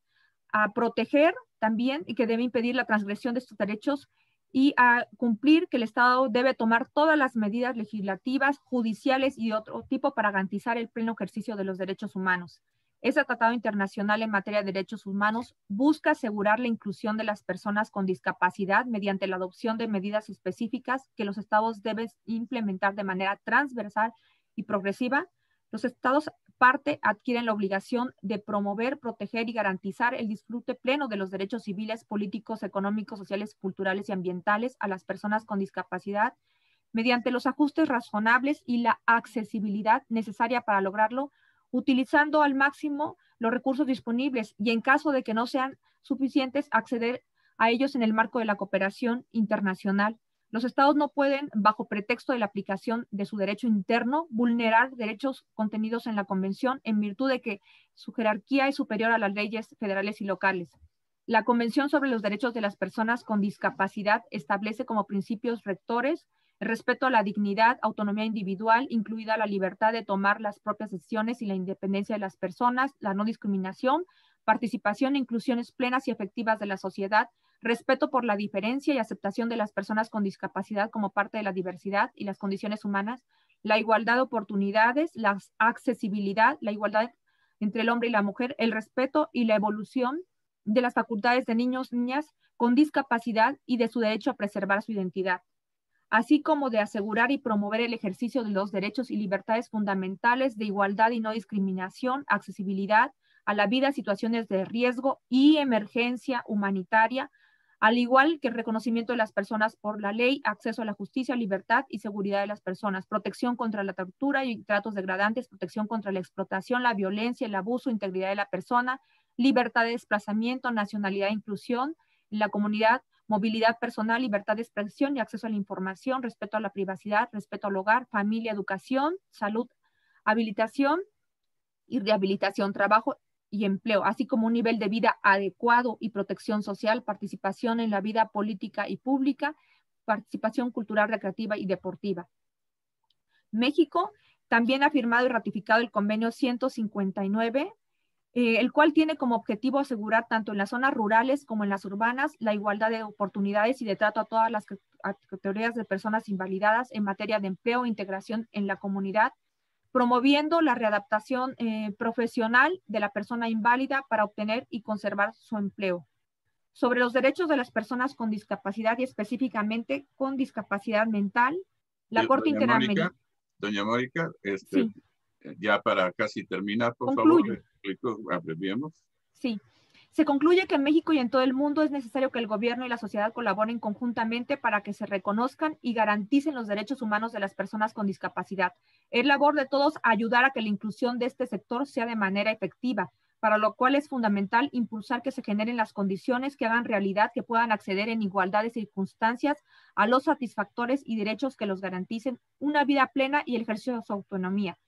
a proteger también y que debe impedir la transgresión de estos derechos y a cumplir que el Estado debe tomar todas las medidas legislativas, judiciales y de otro tipo para garantizar el pleno ejercicio de los derechos humanos. Este tratado internacional en materia de derechos humanos busca asegurar la inclusión de las personas con discapacidad mediante la adopción de medidas específicas que los estados deben implementar de manera transversal y progresiva. Los estados parte adquieren la obligación de promover, proteger y garantizar el disfrute pleno de los derechos civiles, políticos, económicos, sociales, culturales y ambientales a las personas con discapacidad mediante los ajustes razonables y la accesibilidad necesaria para lograrlo, utilizando al máximo los recursos disponibles y en caso de que no sean suficientes, acceder a ellos en el marco de la cooperación internacional. Los estados no pueden, bajo pretexto de la aplicación de su derecho interno, vulnerar derechos contenidos en la Convención en virtud de que su jerarquía es superior a las leyes federales y locales. La Convención sobre los Derechos de las Personas con Discapacidad establece como principios rectores el respeto a la dignidad, autonomía individual, incluida la libertad de tomar las propias decisiones y la independencia de las personas, la no discriminación, participación e inclusiones plenas y efectivas de la sociedad, respeto por la diferencia y aceptación de las personas con discapacidad como parte de la diversidad y las condiciones humanas, la igualdad de oportunidades, la accesibilidad, la igualdad entre el hombre y la mujer, el respeto y la evolución de las facultades de niños, niñas con discapacidad y de su derecho a preservar su identidad, así como de asegurar y promover el ejercicio de los derechos y libertades fundamentales de igualdad y no discriminación, accesibilidad a la vida, situaciones de riesgo y emergencia humanitaria, al igual que el reconocimiento de las personas por la ley, acceso a la justicia, libertad y seguridad de las personas, protección contra la tortura y tratos degradantes, protección contra la explotación, la violencia, el abuso, integridad de la persona, libertad de desplazamiento, nacionalidad e inclusión en la comunidad, movilidad personal, libertad de expresión y acceso a la información, respeto a la privacidad, respeto al hogar, familia, educación, salud, habilitación y rehabilitación, trabajo y empleo, así como un nivel de vida adecuado y protección social, participación en la vida política y pública, participación cultural, recreativa y deportiva. México también ha firmado y ratificado el convenio 159, el cual tiene como objetivo asegurar tanto en las zonas rurales como en las urbanas la igualdad de oportunidades y de trato a todas las categorías de personas invalidadas en materia de empleo e integración en la comunidad, promoviendo la readaptación profesional de la persona inválida para obtener y conservar su empleo. Sobre los derechos de las personas con discapacidad y específicamente con discapacidad mental, la Corte Interamericana... Doña Mónica, sí. Ya para casi terminar, por Concluyo. favor, abreviemos. Sí. Se concluye que en México y en todo el mundo es necesario que el gobierno y la sociedad colaboren conjuntamente para que se reconozcan y garanticen los derechos humanos de las personas con discapacidad. Es labor de todos ayudar a que la inclusión de este sector sea de manera efectiva, para lo cual es fundamental impulsar que se generen las condiciones que hagan realidad que puedan acceder en igualdad de circunstancias a los satisfactores y derechos que los garanticen una vida plena y el ejercicio de su autonomía.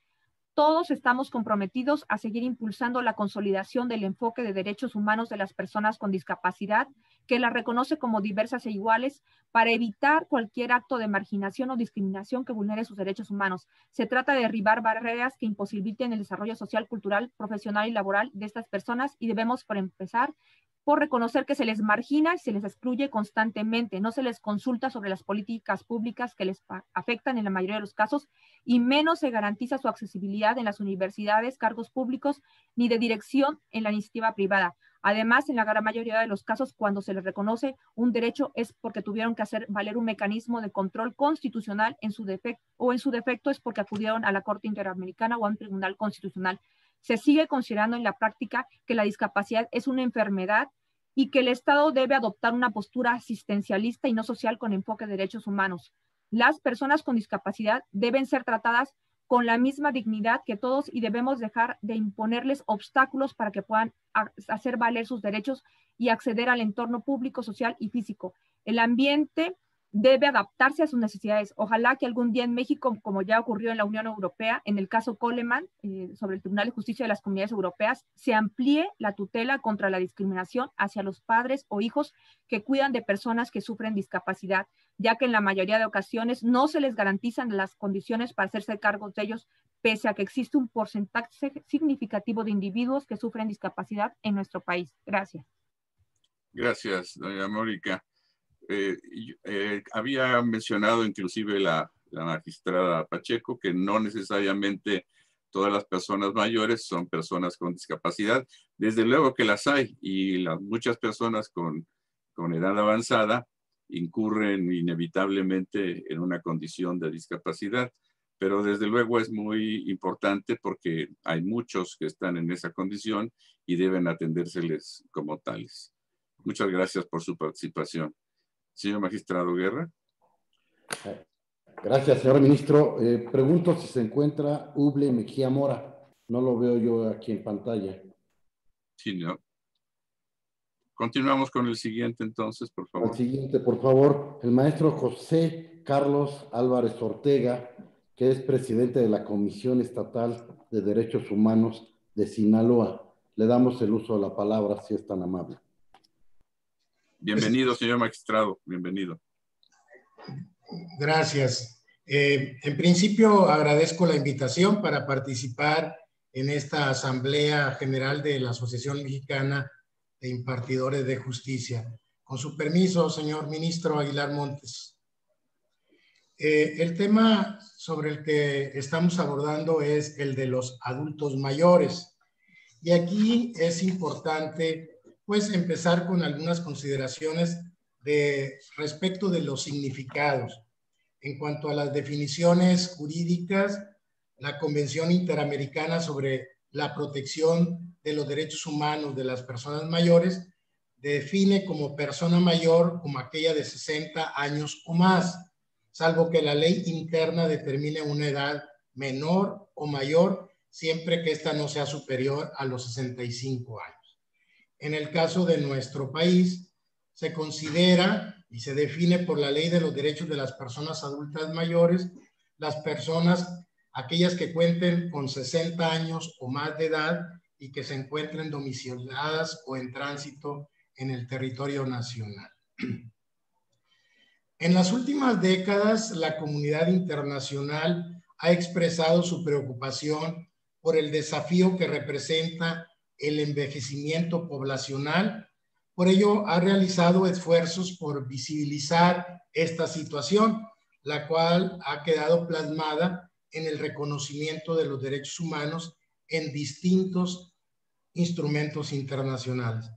Todos estamos comprometidos a seguir impulsando la consolidación del enfoque de derechos humanos de las personas con discapacidad, que las reconoce como diversas e iguales, para evitar cualquier acto de marginación o discriminación que vulnere sus derechos humanos. Se trata de derribar barreras que imposibiliten el desarrollo social, cultural, profesional y laboral de estas personas y debemos, por empezar, por reconocer que se les margina y se les excluye constantemente, no se les consulta sobre las políticas públicas que les afectan en la mayoría de los casos y menos se garantiza su accesibilidad en las universidades, cargos públicos, ni de dirección en la iniciativa privada. Además, en la gran mayoría de los casos, cuando se les reconoce un derecho es porque tuvieron que hacer valer un mecanismo de control constitucional en su defecto, o en su defecto es porque acudieron a la Corte Interamericana o a un tribunal constitucional. Se sigue considerando en la práctica que la discapacidad es una enfermedad y que el Estado debe adoptar una postura asistencialista y no social con enfoque de derechos humanos. Las personas con discapacidad deben ser tratadas con la misma dignidad que todos y debemos dejar de imponerles obstáculos para que puedan hacer valer sus derechos y acceder al entorno público, social y físico. El ambiente debe adaptarse a sus necesidades. Ojalá que algún día en México, como ya ocurrió en la Unión Europea, en el caso Coleman, sobre el Tribunal de Justicia de las Comunidades Europeas, se amplíe la tutela contra la discriminación hacia los padres o hijos que cuidan de personas que sufren discapacidad, ya que en la mayoría de ocasiones no se les garantizan las condiciones para hacerse cargo de ellos, pese a que existe un porcentaje significativo de individuos que sufren discapacidad en nuestro país. Gracias. Gracias, doña Mónica. Había mencionado inclusive la magistrada Pacheco que no necesariamente todas las personas mayores son personas con discapacidad. Desde luego que las hay y muchas personas con edad avanzada incurren inevitablemente en una condición de discapacidad, pero desde luego es muy importante porque hay muchos que están en esa condición y deben atendérseles como tales. Muchas gracias por su participación. Señor magistrado Guerra. Gracias, señor ministro. Pregunto si se encuentra Uble Mejía Mora. No lo veo yo aquí en pantalla. Sí, no. Continuamos con el siguiente entonces, por favor. El siguiente, por favor. El maestro José Carlos Álvarez Ortega, que es presidente de la Comisión Estatal de Derechos Humanos de Sinaloa. Le damos el uso de la palabra, si es tan amable. Bienvenido, señor magistrado. Bienvenido. Gracias. En principio, agradezco la invitación para participar en esta Asamblea General de la Asociación Mexicana de Impartidores de Justicia. Con su permiso, señor ministro Aguilar Montes. El tema sobre el que estamos abordando es el de los adultos mayores. Y aquí es importante, pues, empezar con algunas consideraciones respecto de los significados. En cuanto a las definiciones jurídicas, la Convención Interamericana sobre la Protección de los Derechos Humanos de las Personas Mayores define como persona mayor como aquella de 60 años o más, salvo que la ley interna determine una edad menor o mayor, siempre que ésta no sea superior a los 65 años. En el caso de nuestro país, se considera y se define por la Ley de los Derechos de las Personas Adultas Mayores, las personas, aquellas que cuenten con 60 años o más de edad y que se encuentren domiciliadas o en tránsito en el territorio nacional. En las últimas décadas, la comunidad internacional ha expresado su preocupación por el desafío que representa el envejecimiento poblacional. Por ello, ha realizado esfuerzos por visibilizar esta situación, la cual ha quedado plasmada en el reconocimiento de los derechos humanos en distintos instrumentos internacionales.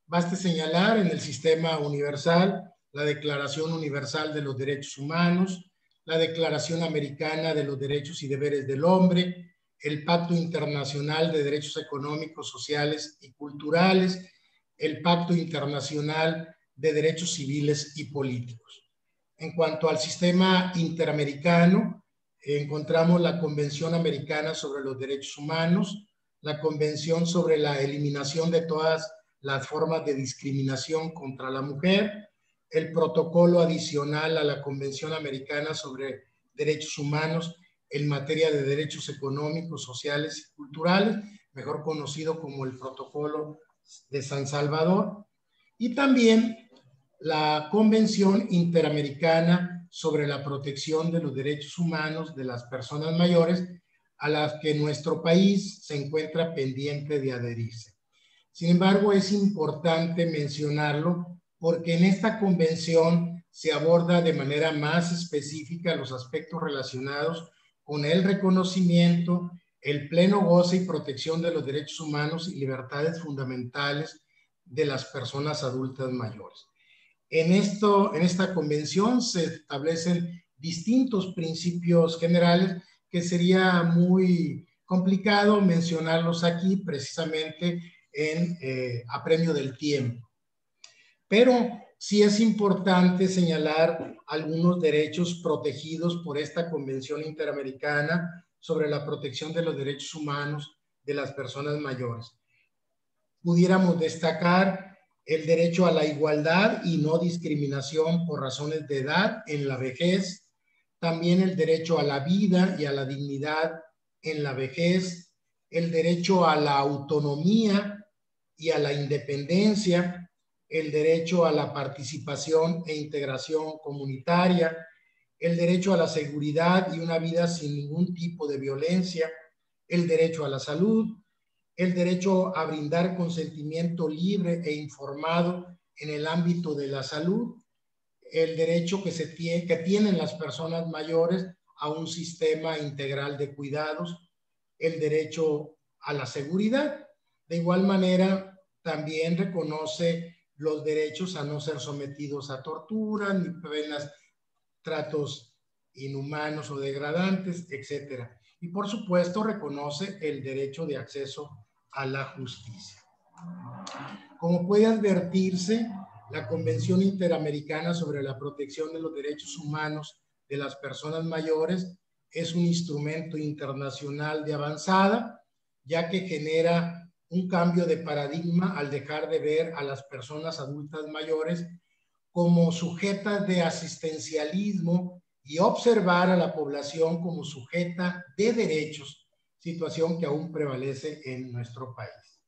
Baste señalar en el Sistema Universal la Declaración Universal de los Derechos Humanos, la Declaración Americana de los Derechos y Deberes del Hombre, el Pacto Internacional de Derechos Económicos, Sociales y Culturales, el Pacto Internacional de Derechos Civiles y Políticos. En cuanto al sistema interamericano, encontramos la Convención Americana sobre los Derechos Humanos, la Convención sobre la Eliminación de todas las formas de discriminación contra la mujer, el protocolo adicional a la Convención Americana sobre Derechos Humanos en materia de derechos económicos, sociales y culturales, mejor conocido como el Protocolo de San Salvador, y también la Convención Interamericana sobre la Protección de los Derechos Humanos de las Personas Mayores, a las que nuestro país se encuentra pendiente de adherirse. Sin embargo, es importante mencionarlo porque en esta convención se aborda de manera más específica los aspectos relacionados con el reconocimiento, el pleno goce y protección de los derechos humanos y libertades fundamentales de las personas adultas mayores. En esta convención se establecen distintos principios generales que sería muy complicado mencionarlos aquí precisamente en apremio del tiempo. Pero sí es importante señalar algunos derechos protegidos por esta Convención Interamericana sobre la protección de los derechos humanos de las personas mayores. Pudiéramos destacar el derecho a la igualdad y no discriminación por razones de edad en la vejez, también el derecho a la vida y a la dignidad en la vejez, el derecho a la autonomía y a la independencia, el derecho a la participación e integración comunitaria, el derecho a la seguridad y una vida sin ningún tipo de violencia, el derecho a la salud, el derecho a brindar consentimiento libre e informado en el ámbito de la salud, el derecho que tienen las personas mayores a un sistema integral de cuidados, el derecho a la seguridad. De igual manera, también reconoce los derechos a no ser sometidos a tortura, ni penas, tratos inhumanos o degradantes, etc. Y por supuesto reconoce el derecho de acceso a la justicia. Como puede advertirse, la Convención Interamericana sobre la Protección de los Derechos Humanos de las Personas Mayores es un instrumento internacional de avanzada, ya que genera un cambio de paradigma al dejar de ver a las personas adultas mayores como sujetas de asistencialismo y observar a la población como sujeta de derechos, situación que aún prevalece en nuestro país.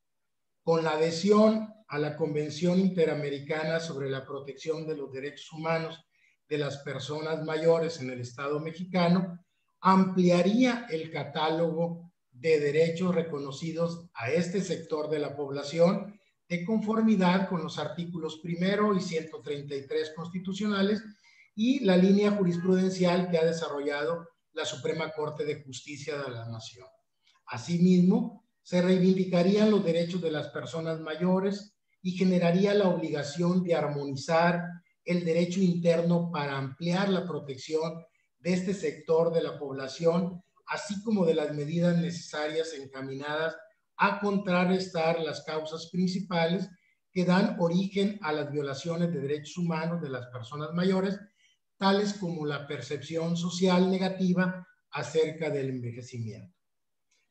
Con la adhesión a la Convención Interamericana sobre la Protección de los Derechos Humanos de las Personas Mayores en el Estado mexicano, ampliaría el catálogo de derechos reconocidos a este sector de la población, de conformidad con los artículos 1 y 133 constitucionales y la línea jurisprudencial que ha desarrollado la Suprema Corte de Justicia de la Nación. Asimismo, se reivindicarían los derechos de las personas mayores y generaría la obligación de armonizar el derecho interno para ampliar la protección de este sector de la población, así como de las medidas necesarias encaminadas a contrarrestar las causas principales que dan origen a las violaciones de derechos humanos de las personas mayores, tales como la percepción social negativa acerca del envejecimiento.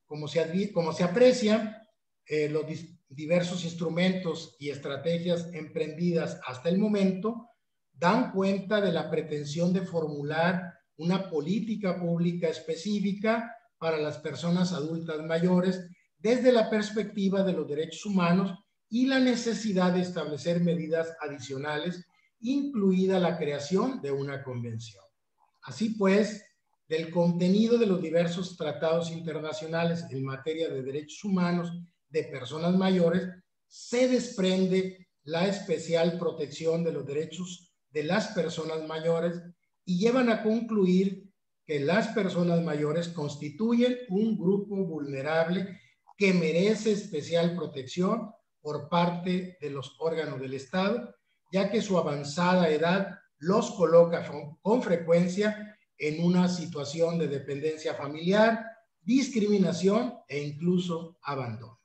Como se aprecia, los diversos instrumentos y estrategias emprendidas hasta el momento dan cuenta de la pretensión de formular una política pública específica para las personas adultas mayores desde la perspectiva de los derechos humanos y la necesidad de establecer medidas adicionales, incluida la creación de una convención. Así pues, del contenido de los diversos tratados internacionales en materia de derechos humanos de personas mayores, se desprende la especial protección de los derechos de las personas mayores y llevan a concluir que las personas mayores constituyen un grupo vulnerable que merece especial protección por parte de los órganos del Estado, ya que su avanzada edad los coloca con frecuencia en una situación de dependencia familiar, discriminación e incluso abandono.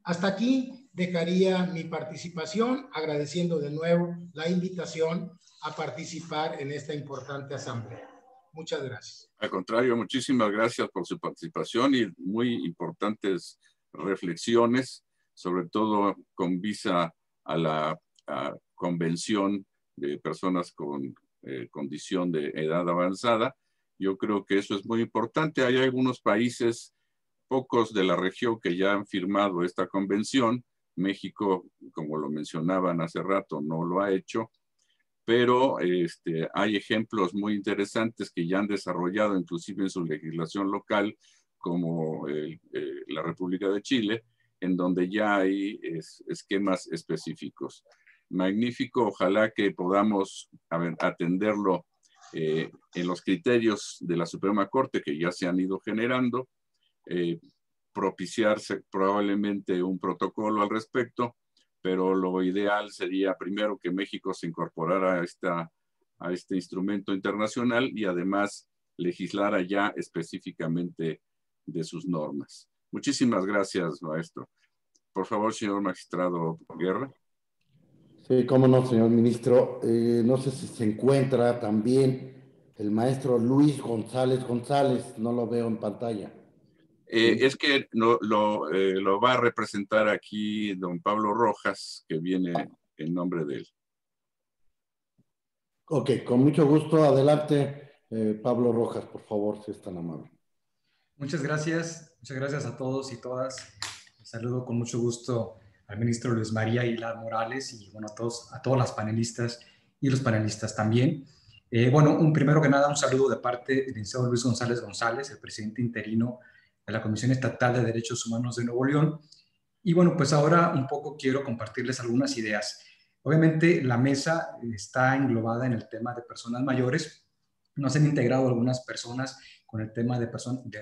Hasta aquí dejaría mi participación, agradeciendo de nuevo la invitación a participar en esta importante asamblea. Muchas gracias. Al contrario, muchísimas gracias por su participación y muy importantes reflexiones, sobre todo con vista a la convención de personas con condición de edad avanzada. Yo creo que eso es muy importante. Hay algunos países, pocos de la región, que ya han firmado esta convención. México, como lo mencionaban hace rato, no lo ha hecho, pero hay ejemplos muy interesantes que ya han desarrollado, inclusive en su legislación local, como la República de Chile, en donde ya hay esquemas específicos. Magnífico, ojalá que podamos atenderlo en los criterios de la Suprema Corte que ya se han ido generando, propiciarse probablemente un protocolo al respecto, pero lo ideal sería primero que México se incorporara a este instrumento internacional y además legislara ya específicamente de sus normas. Muchísimas gracias, maestro. Por favor, señor magistrado Guerra. Sí, cómo no, señor ministro. No sé si se encuentra también el maestro Luis González González, no lo veo en pantalla. Es que lo va a representar aquí don Pablo Rojas, que viene en nombre de él. Ok, con mucho gusto. Adelante, Pablo Rojas, por favor, si es tan amable. Muchas gracias a todos y todas. Les saludo con mucho gusto al ministro Luis María Aguilar Morales y bueno, a todas las panelistas y los panelistas también. Primero que nada, un saludo de parte del licenciado Luis González González, el presidente interino de la Comisión Estatal de Derechos Humanos de Nuevo León. Y bueno, pues ahora un poco quiero compartirles algunas ideas. Obviamente la mesa está englobada en el tema de personas mayores. Nos han integrado algunas personas con el tema de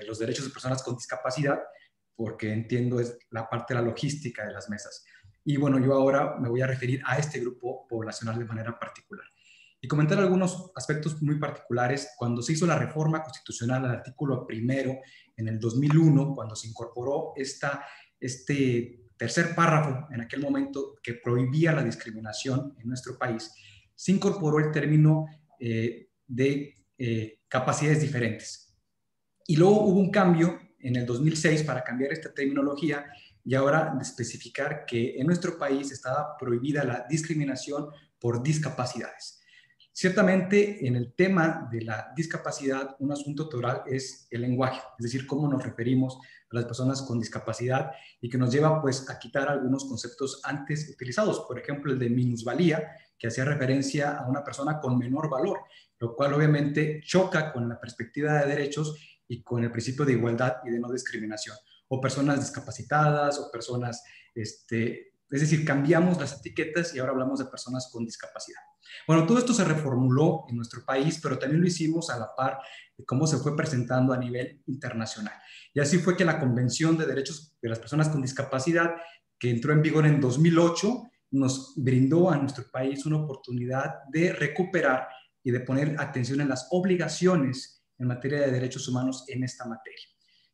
los derechos de personas con discapacidad, porque entiendo es la parte de la logística de las mesas. Y bueno, yo ahora me voy a referir a este grupo poblacional de manera particular y comentar algunos aspectos muy particulares. Cuando se hizo la reforma constitucional al artículo 1 en el 2001, cuando se incorporó este tercer párrafo en aquel momento que prohibía la discriminación en nuestro país, se incorporó el término de capacidades diferentes. Y luego hubo un cambio en el 2006 para cambiar esta terminología y ahora especificar que en nuestro país estaba prohibida la discriminación por discapacidades. Ciertamente, en el tema de la discapacidad, un asunto toral es el lenguaje, es decir, cómo nos referimos a las personas con discapacidad y que nos lleva pues a quitar algunos conceptos antes utilizados, por ejemplo, el de minusvalía, que hacía referencia a una persona con menor valor, lo cual obviamente choca con la perspectiva de derechos y con el principio de igualdad y de no discriminación, o personas discapacitadas o personas Es decir, cambiamos las etiquetas y ahora hablamos de personas con discapacidad. Bueno, todo esto se reformuló en nuestro país, pero también lo hicimos a la par de cómo se fue presentando a nivel internacional. Y así fue que la Convención de Derechos de las Personas con Discapacidad, que entró en vigor en 2008, nos brindó a nuestro país una oportunidad de recuperar y de poner atención en las obligaciones en materia de derechos humanos en esta materia.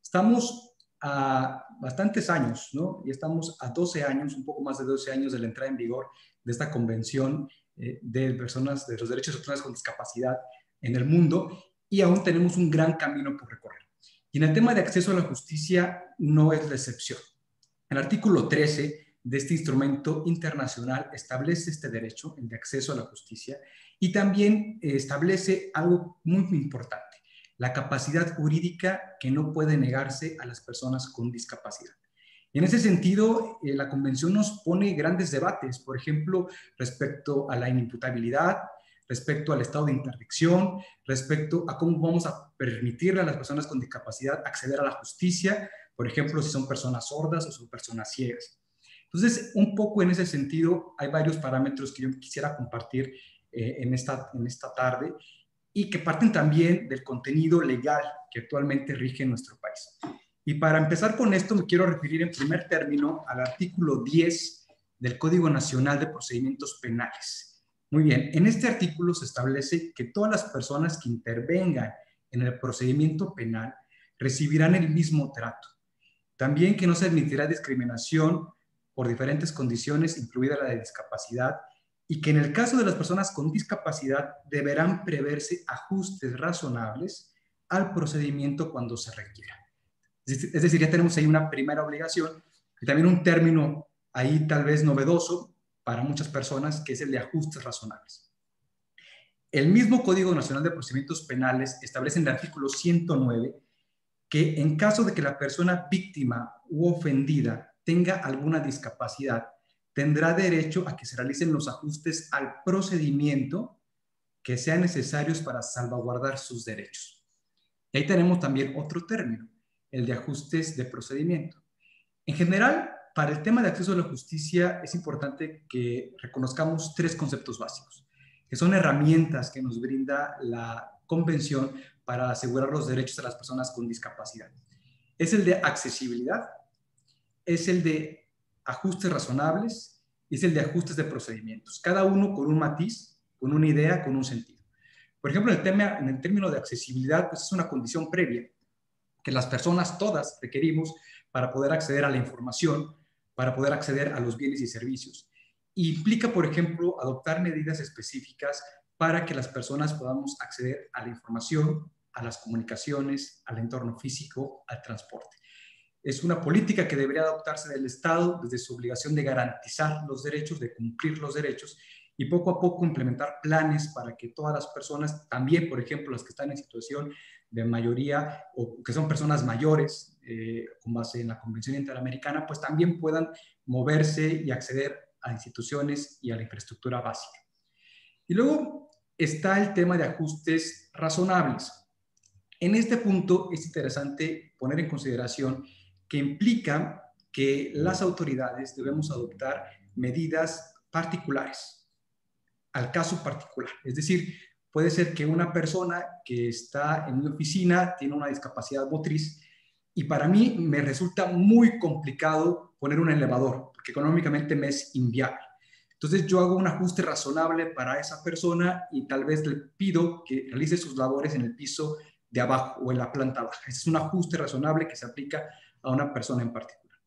Estamos a bastantes años, ¿no? Y estamos a 12 años, un poco más de 12 años de la entrada en vigor de esta Convención de personas, de los derechos de personas con discapacidad en el mundo, y aún tenemos un gran camino por recorrer. Y en el tema de acceso a la justicia no es la excepción. El artículo 13 de este instrumento internacional establece este derecho, el de acceso a la justicia, y también establece algo muy importante: la capacidad jurídica que no puede negarse a las personas con discapacidad. Y en ese sentido, la Convención nos pone grandes debates, por ejemplo, respecto a la inimputabilidad, respecto al estado de interdicción, respecto a cómo vamos a permitirle a las personas con discapacidad acceder a la justicia, por ejemplo, si son personas sordas o son personas ciegas. Entonces, un poco en ese sentido, hay varios parámetros que yo quisiera compartir en esta tarde, y que parten también del contenido legal que actualmente rige en nuestro país. Y para empezar con esto, me quiero referir en primer término al artículo 10 del Código Nacional de Procedimientos Penales. Muy bien, en este artículo se establece que todas las personas que intervengan en el procedimiento penal recibirán el mismo trato. También que no se admitirá discriminación por diferentes condiciones, incluida la de discapacidad, y que en el caso de las personas con discapacidad deberán preverse ajustes razonables al procedimiento cuando se requiera. Es decir, ya tenemos ahí una primera obligación, y también un término ahí tal vez novedoso para muchas personas, que es el de ajustes razonables. El mismo Código Nacional de Procedimientos Penales establece en el artículo 109 que en caso de que la persona víctima u ofendida tenga alguna discapacidad, tendrá derecho a que se realicen los ajustes al procedimiento que sean necesarios para salvaguardar sus derechos. Y ahí tenemos también otro término, el de ajustes de procedimiento. En general, para el tema de acceso a la justicia es importante que reconozcamos tres conceptos básicos, que son herramientas que nos brinda la Convención para asegurar los derechos de las personas con discapacidad. Es el de accesibilidad, es el de ajustes razonables y es el de ajustes de procedimientos, cada uno con un matiz, con una idea, con un sentido. Por ejemplo, en el término de accesibilidad, pues es una condición previa que las personas todas requerimos para poder acceder a la información, para poder acceder a los bienes y servicios. Implica, por ejemplo, adoptar medidas específicas para que las personas podamos acceder a la información, a las comunicaciones, al entorno físico, al transporte. Es una política que debería adoptarse del Estado desde su obligación de garantizar los derechos, de cumplir los derechos, y poco a poco implementar planes para que todas las personas, también, por ejemplo, las que están en situación de mayoría o que son personas mayores, con base en la Convención Interamericana, pues también puedan moverse y acceder a instituciones y a la infraestructura básica. Y luego está el tema de ajustes razonables. En este punto es interesante poner en consideración que implica que las autoridades debemos adoptar medidas particulares al caso particular. Es decir, puede ser que una persona que está en una oficina tiene una discapacidad motriz y para mí me resulta muy complicado poner un elevador porque económicamente me es inviable. Entonces yo hago un ajuste razonable para esa persona y tal vez le pido que realice sus labores en el piso de abajo o en la planta baja. Ese es un ajuste razonable que se aplica a una persona en particular.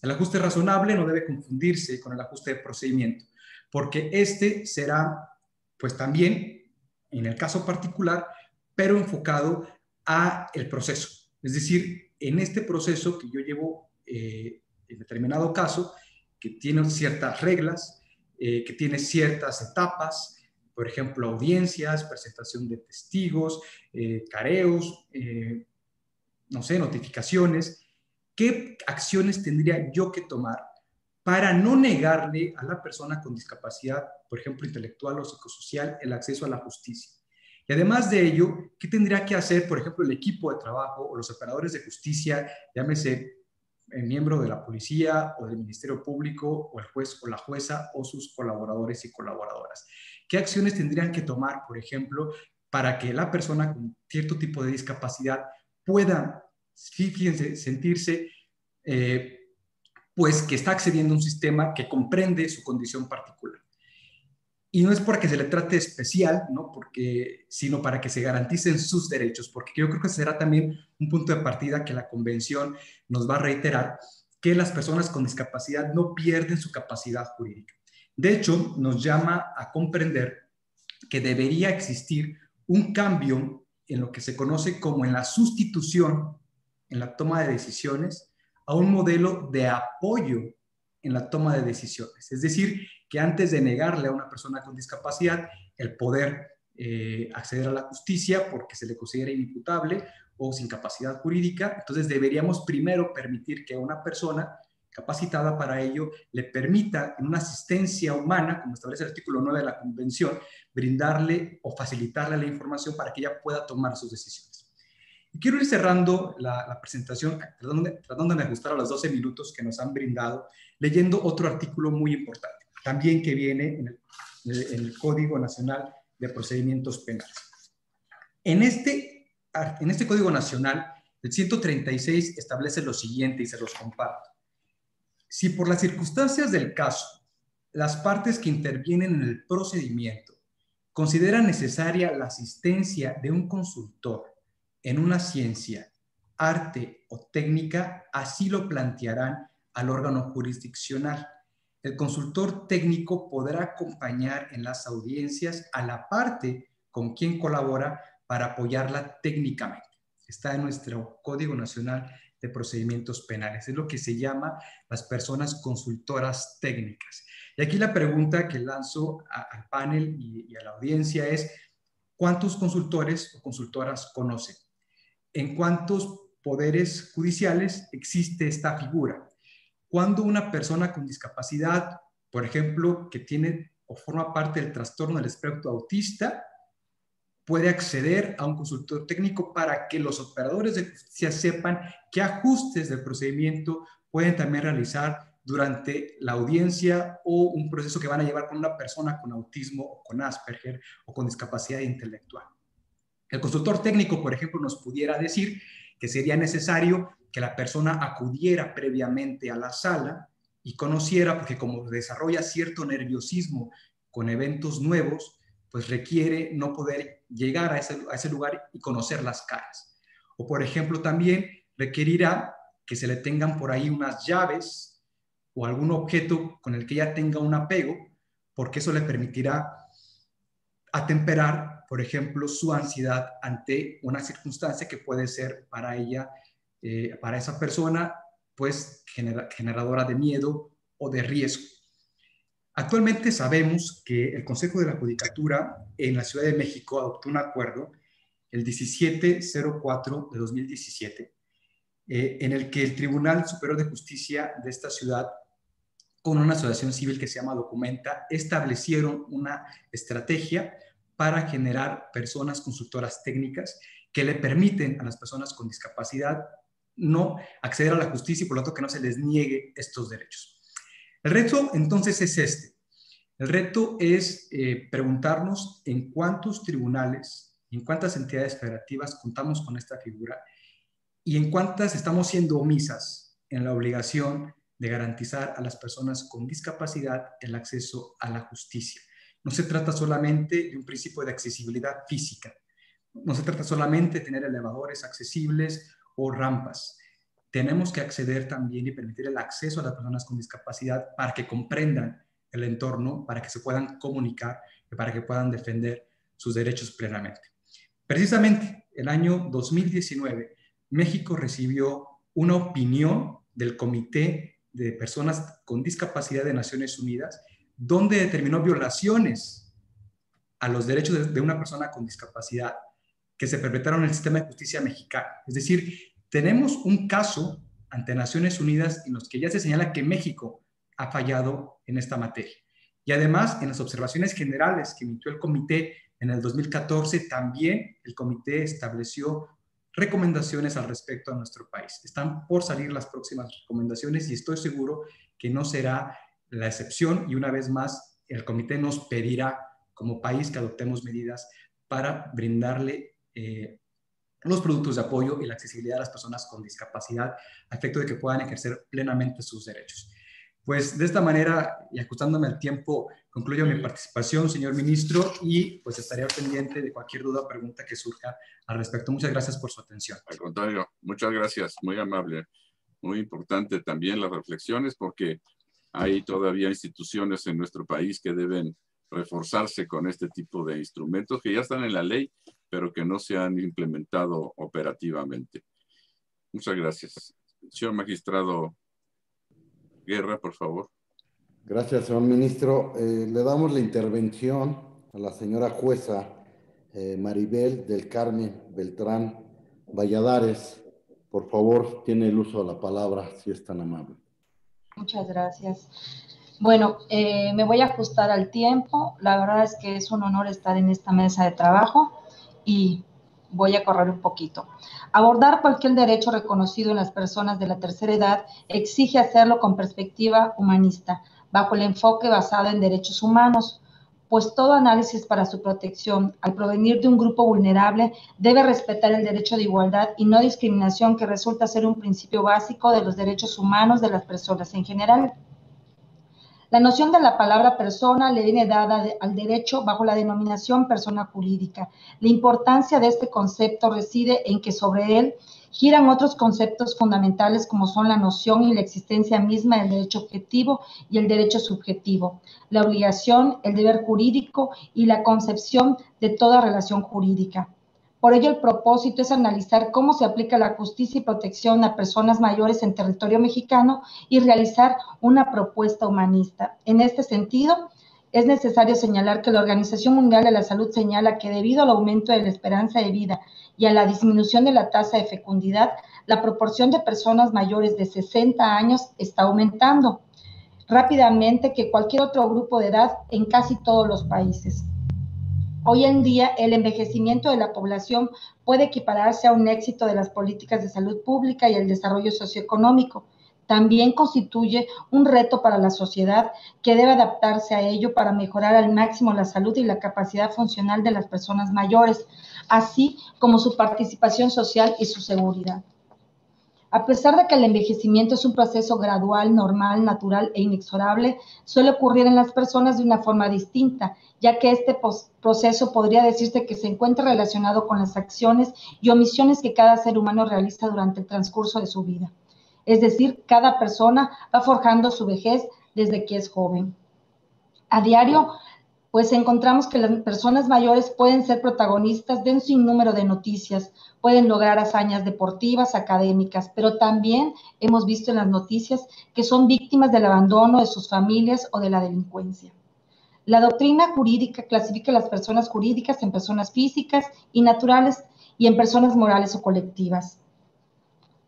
El ajuste razonable no debe confundirse con el ajuste de procedimiento, porque este será, pues también, en el caso particular, pero enfocado a el proceso. Es decir, en este proceso que yo llevo en determinado caso, que tiene ciertas reglas, que tiene ciertas etapas, por ejemplo, audiencias, presentación de testigos, careos, no sé, notificaciones. ¿Qué acciones tendría yo que tomar para no negarle a la persona con discapacidad, por ejemplo, intelectual o psicosocial, el acceso a la justicia? Y además de ello, ¿qué tendría que hacer, por ejemplo, el equipo de trabajo o los operadores de justicia, llámese miembro de la policía o del Ministerio Público o el juez o la jueza o sus colaboradores y colaboradoras. ¿Qué acciones tendrían que tomar, por ejemplo, para que la persona con cierto tipo de discapacidad pueda, fíjense, sentirse pues que está accediendo a un sistema que comprende su condición particular? Y no es porque se le trate especial, ¿no? Sino para que se garanticen sus derechos, porque yo creo que será también un punto de partida que la Convención nos va a reiterar, que las personas con discapacidad no pierden su capacidad jurídica. De hecho, nos llama a comprender que debería existir un cambio en lo que se conoce como en la sustitución, en la toma de decisiones, a un modelo de apoyo en la toma de decisiones. Es decir, que antes de negarle a una persona con discapacidad el poder acceder a la justicia porque se le considera inimputable o sin capacidad jurídica, entonces deberíamos primero permitir que a una persona capacitada para ello le permita, en una asistencia humana, como establece el artículo 9 de la Convención, brindarle o facilitarle la información para que ella pueda tomar sus decisiones. Y quiero ir cerrando la presentación, tratando de ajustar a los 12 minutos que nos han brindado, leyendo otro artículo muy importante, también que viene en el Código Nacional de Procedimientos Penales. En este Código Nacional, el 136 establece lo siguiente y se los comparto. Si por las circunstancias del caso, las partes que intervienen en el procedimiento consideran necesaria la asistencia de un consultor en una ciencia, arte o técnica, así lo plantearán al órgano jurisdiccional. El consultor técnico podrá acompañar en las audiencias a la parte con quien colabora para apoyarla técnicamente. Está en nuestro Código Nacional de Procedimientos Penales. Es lo que se llama las personas consultoras técnicas. Y aquí la pregunta que lanzo al panel y a la audiencia es: ¿cuántos consultores o consultoras conocen? ¿En cuántos poderes judiciales existe esta figura? Cuando una persona con discapacidad, por ejemplo, que tiene o forma parte del trastorno del espectro autista, puede acceder a un consultor técnico para que los operadores de justicia sepan qué ajustes del procedimiento pueden también realizar durante la audiencia o un proceso que van a llevar con una persona con autismo o con Asperger o con discapacidad intelectual. El consultor técnico, por ejemplo, nos pudiera decir que sería necesario que la persona acudiera previamente a la sala y conociera, porque como desarrolla cierto nerviosismo con eventos nuevos, pues requiere no poder llegar a ese lugar y conocer las caras. O, por ejemplo, también requerirá que se le tengan por ahí unas llaves o algún objeto con el que ella tenga un apego, porque eso le permitirá atemperar, por ejemplo, su ansiedad ante una circunstancia que puede ser para ella, para esa persona, pues generadora de miedo o de riesgo. Actualmente sabemos que el Consejo de la Judicatura en la Ciudad de México adoptó un acuerdo, el 1704 de 2017, en el que el Tribunal Superior de Justicia de esta ciudad, con una asociación civil que se llama Documenta, establecieron una estrategia para generar personas consultoras técnicas que le permiten a las personas con discapacidad no acceder a la justicia y por lo tanto que no se les niegue estos derechos. El reto entonces es este. El reto es preguntarnos en cuántos tribunales, en cuántas entidades federativas contamos con esta figura y en cuántas estamos siendo omisas en la obligación de garantizar a las personas con discapacidad el acceso a la justicia. No se trata solamente de un principio de accesibilidad física, no se trata solamente de tener elevadores accesibles o rampas. Tenemos que acceder también y permitir el acceso a las personas con discapacidad para que comprendan el entorno, para que se puedan comunicar y para que puedan defender sus derechos plenamente. Precisamente el año 2019, México recibió una opinión del Comité de Personas con Discapacidad de Naciones Unidas, donde determinó violaciones a los derechos de una persona con discapacidad que se perpetraron en el sistema de justicia mexicano. Es decir, tenemos un caso ante Naciones Unidas en los que ya se señala que México ha fallado en esta materia. Y además, en las observaciones generales que emitió el comité en el 2014, también el comité estableció recomendaciones al respecto a nuestro país. Están por salir las próximas recomendaciones y estoy seguro que no será la excepción, y una vez más el comité nos pedirá como país que adoptemos medidas para brindarle los productos de apoyo y la accesibilidad a las personas con discapacidad a efecto de que puedan ejercer plenamente sus derechos. Pues de esta manera, y ajustándome al tiempo, concluyo mi participación, señor ministro, y pues estaré pendiente de cualquier duda o pregunta que surja al respecto. Muchas gracias por su atención. Al contrario, muchas gracias, muy amable. Muy importante también las reflexiones, porque hay todavía instituciones en nuestro país que deben reforzarse con este tipo de instrumentos que ya están en la ley, pero que no se han implementado operativamente. Muchas gracias. Señor magistrado Guerra, por favor. Gracias, señor ministro. Le damos la intervención a la señora jueza Maribel del Carmen Beltrán Valladares. Por favor, tiene el uso de la palabra, si es tan amable. Muchas gracias. Bueno, me voy a ajustar al tiempo. La verdad es que es un honor estar en esta mesa de trabajo y voy a correr un poquito. Abordar cualquier derecho reconocido en las personas de la tercera edad exige hacerlo con perspectiva humanista, bajo el enfoque basado en derechos humanos, pues todo análisis para su protección, al provenir de un grupo vulnerable, debe respetar el derecho de igualdad y no discriminación, que resulta ser un principio básico de los derechos humanos de las personas en general. La noción de la palabra persona le viene dada al derecho bajo la denominación persona jurídica. La importancia de este concepto reside en que sobre él giran otros conceptos fundamentales, como son la noción y la existencia misma del derecho objetivo y el derecho subjetivo, la obligación, el deber jurídico y la concepción de toda relación jurídica. Por ello, el propósito es analizar cómo se aplica la justicia y protección a personas mayores en territorio mexicano y realizar una propuesta humanista. En este sentido, es necesario señalar que la Organización Mundial de la Salud señala que debido al aumento de la esperanza de vida y a la disminución de la tasa de fecundidad, la proporción de personas mayores de 60 años está aumentando rápidamente que cualquier otro grupo de edad en casi todos los países. Hoy en día, el envejecimiento de la población puede equipararse a un éxito de las políticas de salud pública y el desarrollo socioeconómico. También constituye un reto para la sociedad, que debe adaptarse a ello para mejorar al máximo la salud y la capacidad funcional de las personas mayores, así como su participación social y su seguridad. A pesar de que el envejecimiento es un proceso gradual, normal, natural e inexorable, suele ocurrir en las personas de una forma distinta, ya que este proceso podría decirse que se encuentra relacionado con las acciones y omisiones que cada ser humano realiza durante el transcurso de su vida. Es decir, cada persona va forjando su vejez desde que es joven. A diario, pues encontramos que las personas mayores pueden ser protagonistas de un sinnúmero de noticias, pueden lograr hazañas deportivas, académicas, pero también hemos visto en las noticias que son víctimas del abandono de sus familias o de la delincuencia. La doctrina jurídica clasifica a las personas jurídicas en personas físicas y naturales y en personas morales o colectivas.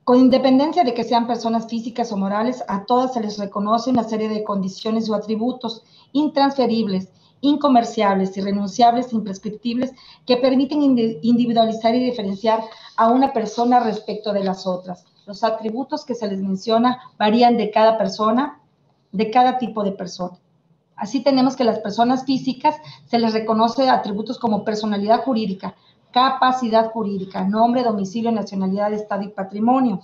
Con independencia de que sean personas físicas o morales, a todas se les reconoce una serie de condiciones o atributos intransferibles, incomerciables, irrenunciables, imprescriptibles, que permiten individualizar y diferenciar a una persona respecto de las otras. Los atributos que se les menciona varían de cada persona, de cada tipo de persona. Así tenemos que las personas físicas se les reconoce atributos como personalidad jurídica, capacidad jurídica, nombre, domicilio, nacionalidad, estado y patrimonio.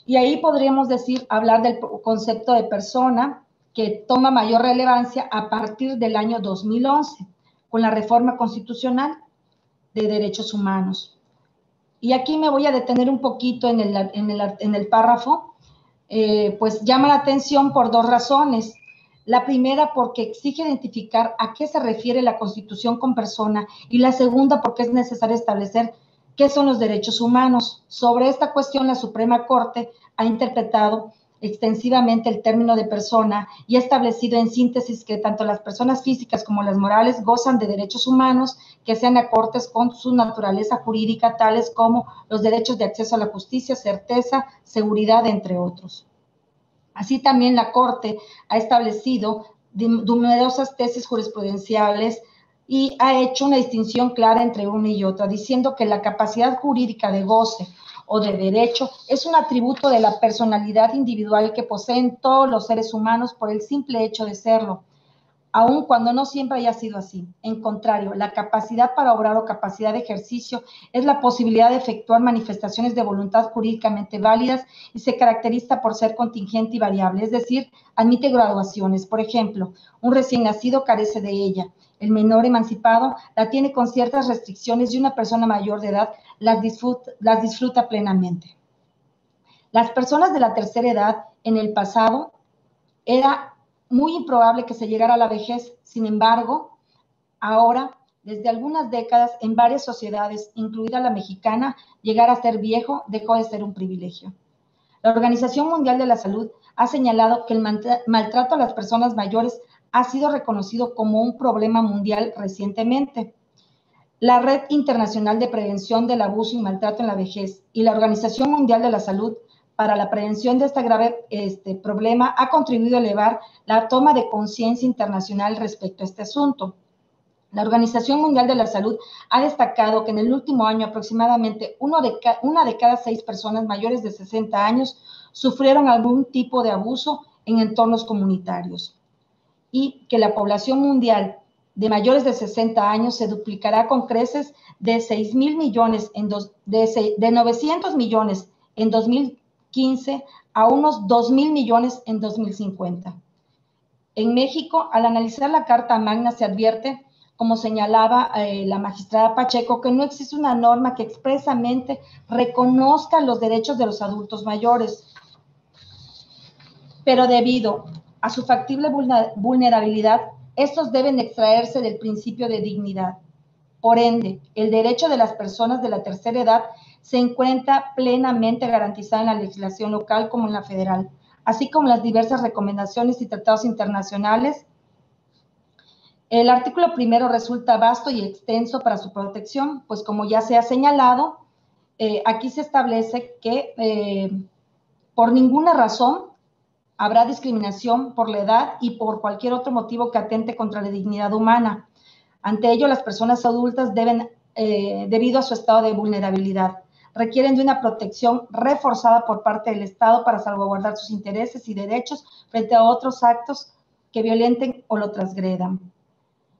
Y ahí podríamos hablar del concepto de persona, que toma mayor relevancia a partir del año 2011, con la reforma constitucional de derechos humanos. Y aquí me voy a detener un poquito en el párrafo, pues llama la atención por dos razones. La primera, porque exige identificar a qué se refiere la Constitución con persona, y la segunda, porque es necesario establecer qué son los derechos humanos. Sobre esta cuestión, la Suprema Corte ha interpretado extensivamente el término de persona y ha establecido en síntesis que tanto las personas físicas como las morales gozan de derechos humanos que sean acordes con su naturaleza jurídica, tales como los derechos de acceso a la justicia, certeza, seguridad, entre otros. Así también la Corte ha establecido numerosas tesis jurisprudenciales y ha hecho una distinción clara entre una y otra, diciendo que la capacidad jurídica de goce o de derecho es un atributo de la personalidad individual que poseen todos los seres humanos por el simple hecho de serlo, aun cuando no siempre haya sido así. En contrario, la capacidad para obrar o capacidad de ejercicio es la posibilidad de efectuar manifestaciones de voluntad jurídicamente válidas y se caracteriza por ser contingente y variable, es decir, admite graduaciones. Por ejemplo, un recién nacido carece de ella. El menor emancipado la tiene con ciertas restricciones y una persona mayor de edad las disfruta plenamente. Las personas de la tercera edad en el pasado era muy improbable que se llegara a la vejez. Sin embargo, ahora, desde algunas décadas, en varias sociedades, incluida la mexicana, llegar a ser viejo dejó de ser un privilegio. La Organización Mundial de la Salud ha señalado que el maltrato a las personas mayores ha sido reconocido como un problema mundial recientemente. La Red Internacional de Prevención del Abuso y Maltrato en la Vejez y la Organización Mundial de la Salud para la prevención de este grave problema ha contribuido a elevar la toma de conciencia internacional respecto a este asunto. La Organización Mundial de la Salud ha destacado que en el último año aproximadamente una de cada 6 personas mayores de 60 años sufrieron algún tipo de abuso en entornos comunitarios y que la población mundial de mayores de 60 años se duplicará con creces de 6.000 millones de 900 millones en 2015 a unos 2.000 millones en 2050. En México, al analizar la Carta Magna se advierte, como señalaba la magistrada Pacheco, que no existe una norma que expresamente reconozca los derechos de los adultos mayores, pero debido a su factible vulnerabilidad, estos deben extraerse del principio de dignidad. Por ende, el derecho de las personas de la tercera edad se encuentra plenamente garantizado en la legislación local como en la federal, así como las diversas recomendaciones y tratados internacionales. El artículo primero resulta vasto y extenso para su protección, pues como ya se ha señalado, aquí se establece que por ninguna razón habrá discriminación por la edad y por cualquier otro motivo que atente contra la dignidad humana. Ante ello, las personas adultas deben, debido a su estado de vulnerabilidad, requieren de una protección reforzada por parte del Estado para salvaguardar sus intereses y derechos frente a otros actos que violenten o lo transgredan.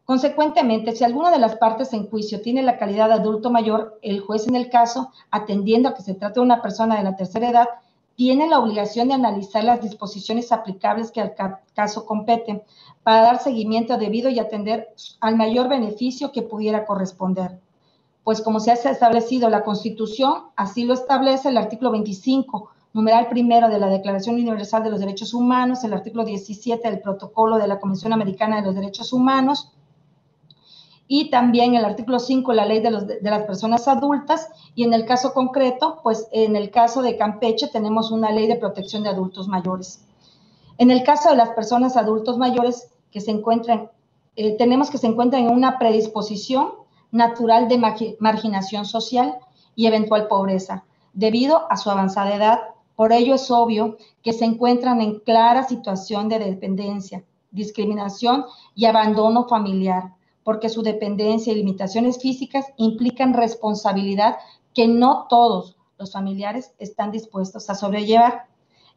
Consecuentemente, si alguna de las partes en juicio tiene la calidad de adulto mayor, el juez en el caso, atendiendo a que se trate de una persona de la tercera edad, tiene la obligación de analizar las disposiciones aplicables que al caso competen para dar seguimiento debido y atender al mayor beneficio que pudiera corresponder. Pues como se ha establecido la Constitución, así lo establece el artículo 25, numeral primero de la Declaración Universal de los Derechos Humanos, el artículo 17 del Protocolo de la Convención Americana de los Derechos Humanos, y también el artículo 5, la ley de las personas adultas, y en el caso concreto, pues en el caso de Campeche tenemos una ley de protección de adultos mayores. En el caso de las personas adultos mayores que se encuentran, tenemos que se encuentran en una predisposición natural de marginación social y eventual pobreza, debido a su avanzada edad. Por ello es obvio que se encuentran en clara situación de dependencia, discriminación y abandono familiar, porque su dependencia y limitaciones físicas implican responsabilidad que no todos los familiares están dispuestos a sobrellevar.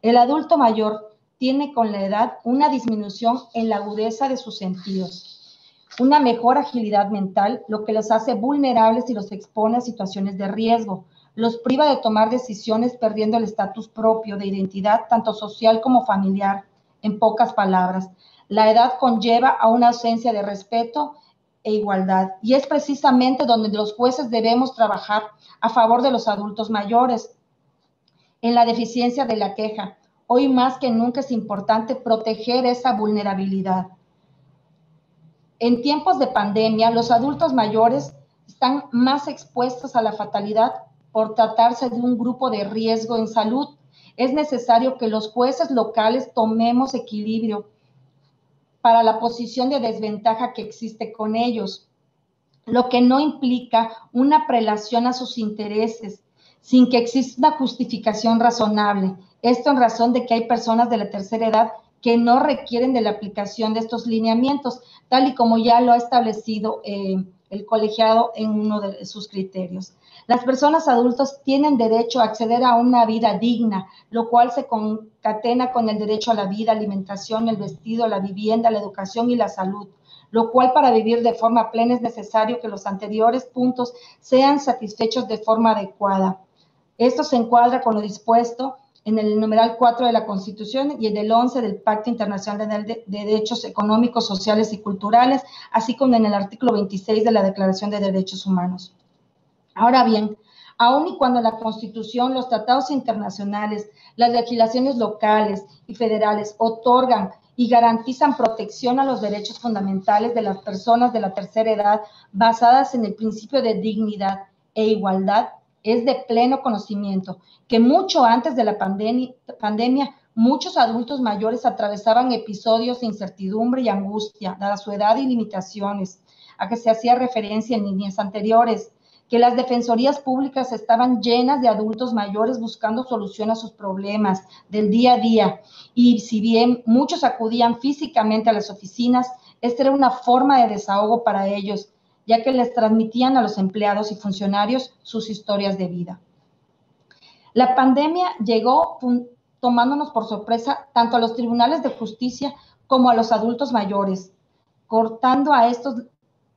El adulto mayor tiene con la edad una disminución en la agudeza de sus sentidos, una mejor agilidad mental, lo que los hace vulnerables y los expone a situaciones de riesgo, los priva de tomar decisiones perdiendo el estatus propio de identidad, tanto social como familiar. En pocas palabras, la edad conlleva a una ausencia de respeto e igualdad, y es precisamente donde los jueces debemos trabajar a favor de los adultos mayores, en la deficiencia de la queja. Hoy más que nunca es importante proteger esa vulnerabilidad. En tiempos de pandemia, los adultos mayores están más expuestos a la fatalidad por tratarse de un grupo de riesgo en salud. Es necesario que los jueces locales tomemos equilibrio para la posición de desventaja que existe con ellos, lo que no implica una prelación a sus intereses, sin que exista una justificación razonable. Esto en razón de que hay personas de la tercera edad que no requieren de la aplicación de estos lineamientos, tal y como ya lo ha establecido el colegiado en uno de sus criterios. Las personas adultas tienen derecho a acceder a una vida digna, lo cual se concatena con el derecho a la vida, alimentación, el vestido, la vivienda, la educación y la salud, lo cual para vivir de forma plena es necesario que los anteriores puntos sean satisfechos de forma adecuada. Esto se encuadra con lo dispuesto en el numeral 4 de la Constitución y en el 11 del Pacto Internacional de Derechos Económicos, Sociales y Culturales, así como en el artículo 26 de la Declaración de Derechos Humanos. Ahora bien, aun y cuando la Constitución, los tratados internacionales, las legislaciones locales y federales otorgan y garantizan protección a los derechos fundamentales de las personas de la tercera edad basadas en el principio de dignidad e igualdad, es de pleno conocimiento que mucho antes de la pandemia, muchos adultos mayores atravesaban episodios de incertidumbre y angustia, dada su edad y limitaciones, a que se hacía referencia en líneas anteriores, que las defensorías públicas estaban llenas de adultos mayores buscando solución a sus problemas del día a día, y si bien muchos acudían físicamente a las oficinas, esta era una forma de desahogo para ellos, ya que les transmitían a los empleados y funcionarios sus historias de vida. La pandemia llegó tomándonos por sorpresa tanto a los tribunales de justicia como a los adultos mayores, cortando a estos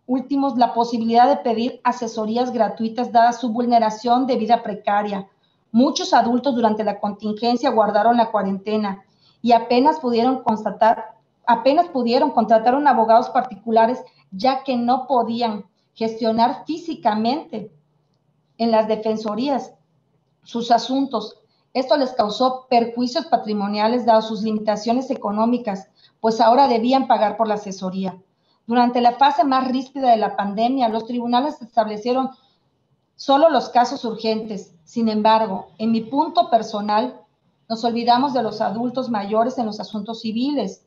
últimos la posibilidad de pedir asesorías gratuitas dada su vulneración de vida precaria. Muchos adultos durante la contingencia guardaron la cuarentena y apenas pudieron contratar a abogados particulares, ya que no podían gestionar físicamente en las defensorías sus asuntos. Esto les causó perjuicios patrimoniales dadas sus limitaciones económicas, pues ahora debían pagar por la asesoría. Durante la fase más ríspida de la pandemia, los tribunales establecieron solo los casos urgentes. Sin embargo, en mi punto personal, nos olvidamos de los adultos mayores en los asuntos civiles.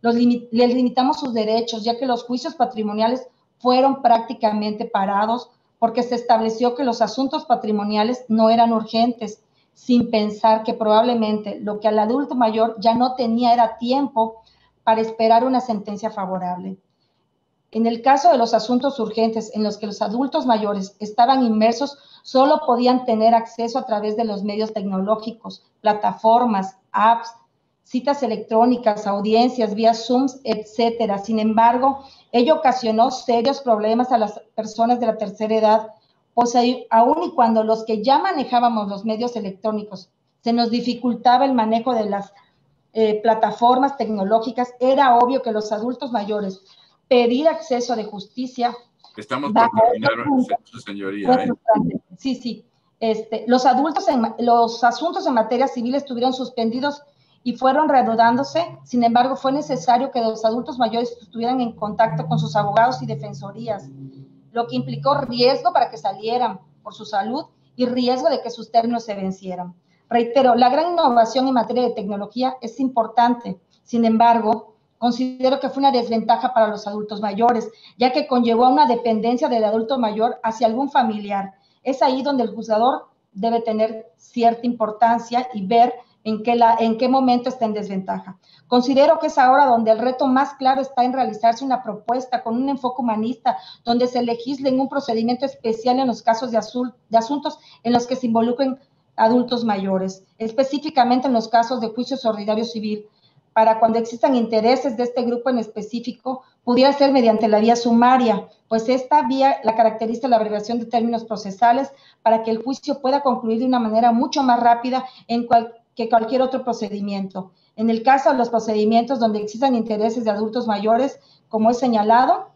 Les limitamos sus derechos, ya que los juicios patrimoniales fueron prácticamente parados porque se estableció que los asuntos patrimoniales no eran urgentes, sin pensar que probablemente lo que al adulto mayor ya no tenía era tiempo para esperar una sentencia favorable. En el caso de los asuntos urgentes en los que los adultos mayores estaban inmersos, solo podían tener acceso a través de los medios tecnológicos, plataformas, apps, citas electrónicas, audiencias, vía Zooms, etcétera. Sin embargo, ello ocasionó serios problemas a las personas de la tercera edad, pues aún y cuando los que ya manejábamos los medios electrónicos se nos dificultaba el manejo de las plataformas tecnológicas, era obvio que los adultos mayores pedir acceso de justicia. Estamos por terminar, su señoría. Sí. Los asuntos en materia civil estuvieron suspendidos y fueron reanudándose. Sin embargo, fue necesario que los adultos mayores estuvieran en contacto con sus abogados y defensorías, lo que implicó riesgo para que salieran por su salud y riesgo de que sus términos se vencieran. Reitero, la gran innovación en materia de tecnología es importante. Sin embargo, considero que fue una desventaja para los adultos mayores, ya que conllevó a una dependencia del adulto mayor hacia algún familiar. Es ahí donde el juzgador debe tener cierta importancia y ver en qué momento está en desventaja. Considero que es ahora donde el reto más claro está en realizarse una propuesta con un enfoque humanista, donde se legisle en un procedimiento especial en los casos de asuntos en los que se involucren adultos mayores, específicamente en los casos de juicios ordinarios civil, para cuando existan intereses de este grupo en específico, pudiera ser mediante la vía sumaria, pues esta vía la caracteriza la abreviación de términos procesales para que el juicio pueda concluir de una manera mucho más rápida que cualquier otro procedimiento. En el caso de los procedimientos donde existan intereses de adultos mayores, como es señalado,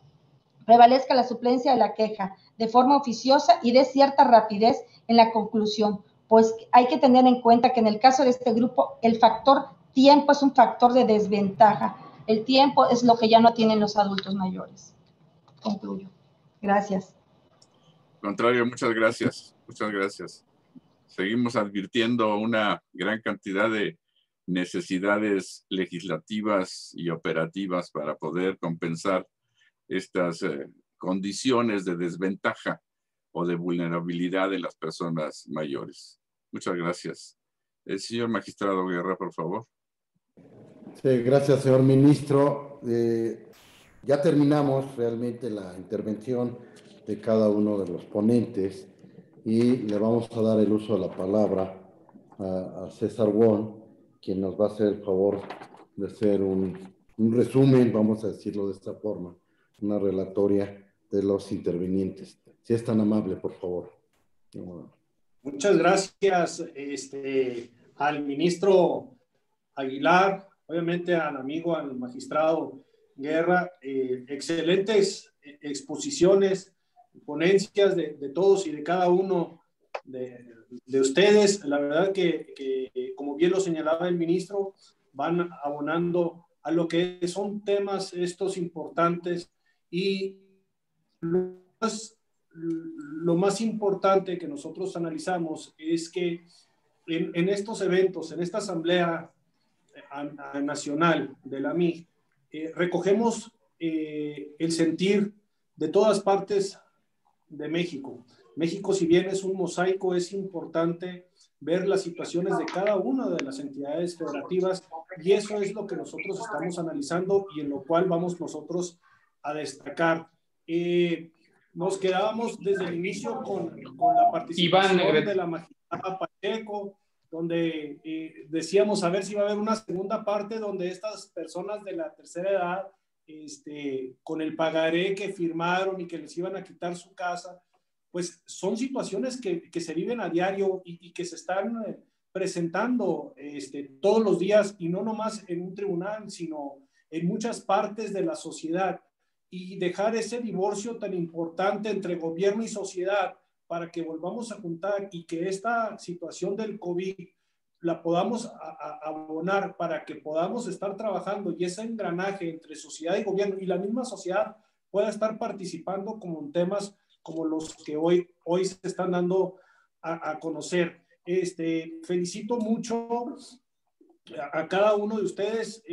prevalezca la suplencia de la queja de forma oficiosa y de cierta rapidez en la conclusión, pues hay que tener en cuenta que en el caso de este grupo, el factor tiempo es un factor de desventaja. El tiempo es lo que ya no tienen los adultos mayores. Concluyo. Gracias. Contrario, muchas gracias. Muchas gracias. Seguimos advirtiendo una gran cantidad de necesidades legislativas y operativas para poder compensar estas condiciones de desventaja o de vulnerabilidad de las personas mayores. Muchas gracias. El señor magistrado Guerra, por favor. Sí, gracias, señor ministro. Ya terminamos realmente la intervención de cada uno de los ponentes y le vamos a dar el uso de la palabra a César Wong, quien nos va a hacer el favor de hacer un resumen, vamos a decirlo de esta forma, una relatoria de los intervinientes. Si es tan amable, por favor. Muchas gracias al ministro Aguilar, obviamente al amigo, al magistrado Guerra, excelentes exposiciones, ponencias de todos y de cada uno de ustedes. La verdad que, como bien lo señalaba el ministro, van abonando a lo que son temas estos importantes y lo más importante que nosotros analizamos es que en estos eventos, en esta asamblea nacional de la MIG, recogemos el sentir de todas partes de México. México, si bien es un mosaico, es importante ver las situaciones de cada una de las entidades federativas y eso es lo que nosotros estamos analizando y en lo cual vamos nosotros a destacar. Nos quedábamos desde el inicio con la participación de la magistrada Pacheco, donde decíamos a ver si va a haber una segunda parte donde estas personas de la tercera edad, con el pagaré que firmaron y que les iban a quitar su casa, pues son situaciones que se viven a diario y que se están presentando todos los días y no nomás en un tribunal, sino en muchas partes de la sociedad. Y dejar ese divorcio tan importante entre gobierno y sociedad para que volvamos a juntar y que esta situación del COVID la podamos abonar para que podamos estar trabajando y ese engranaje entre sociedad y gobierno y la misma sociedad pueda estar participando como en temas como los que hoy se están dando a conocer. Felicito mucho a cada uno de ustedes.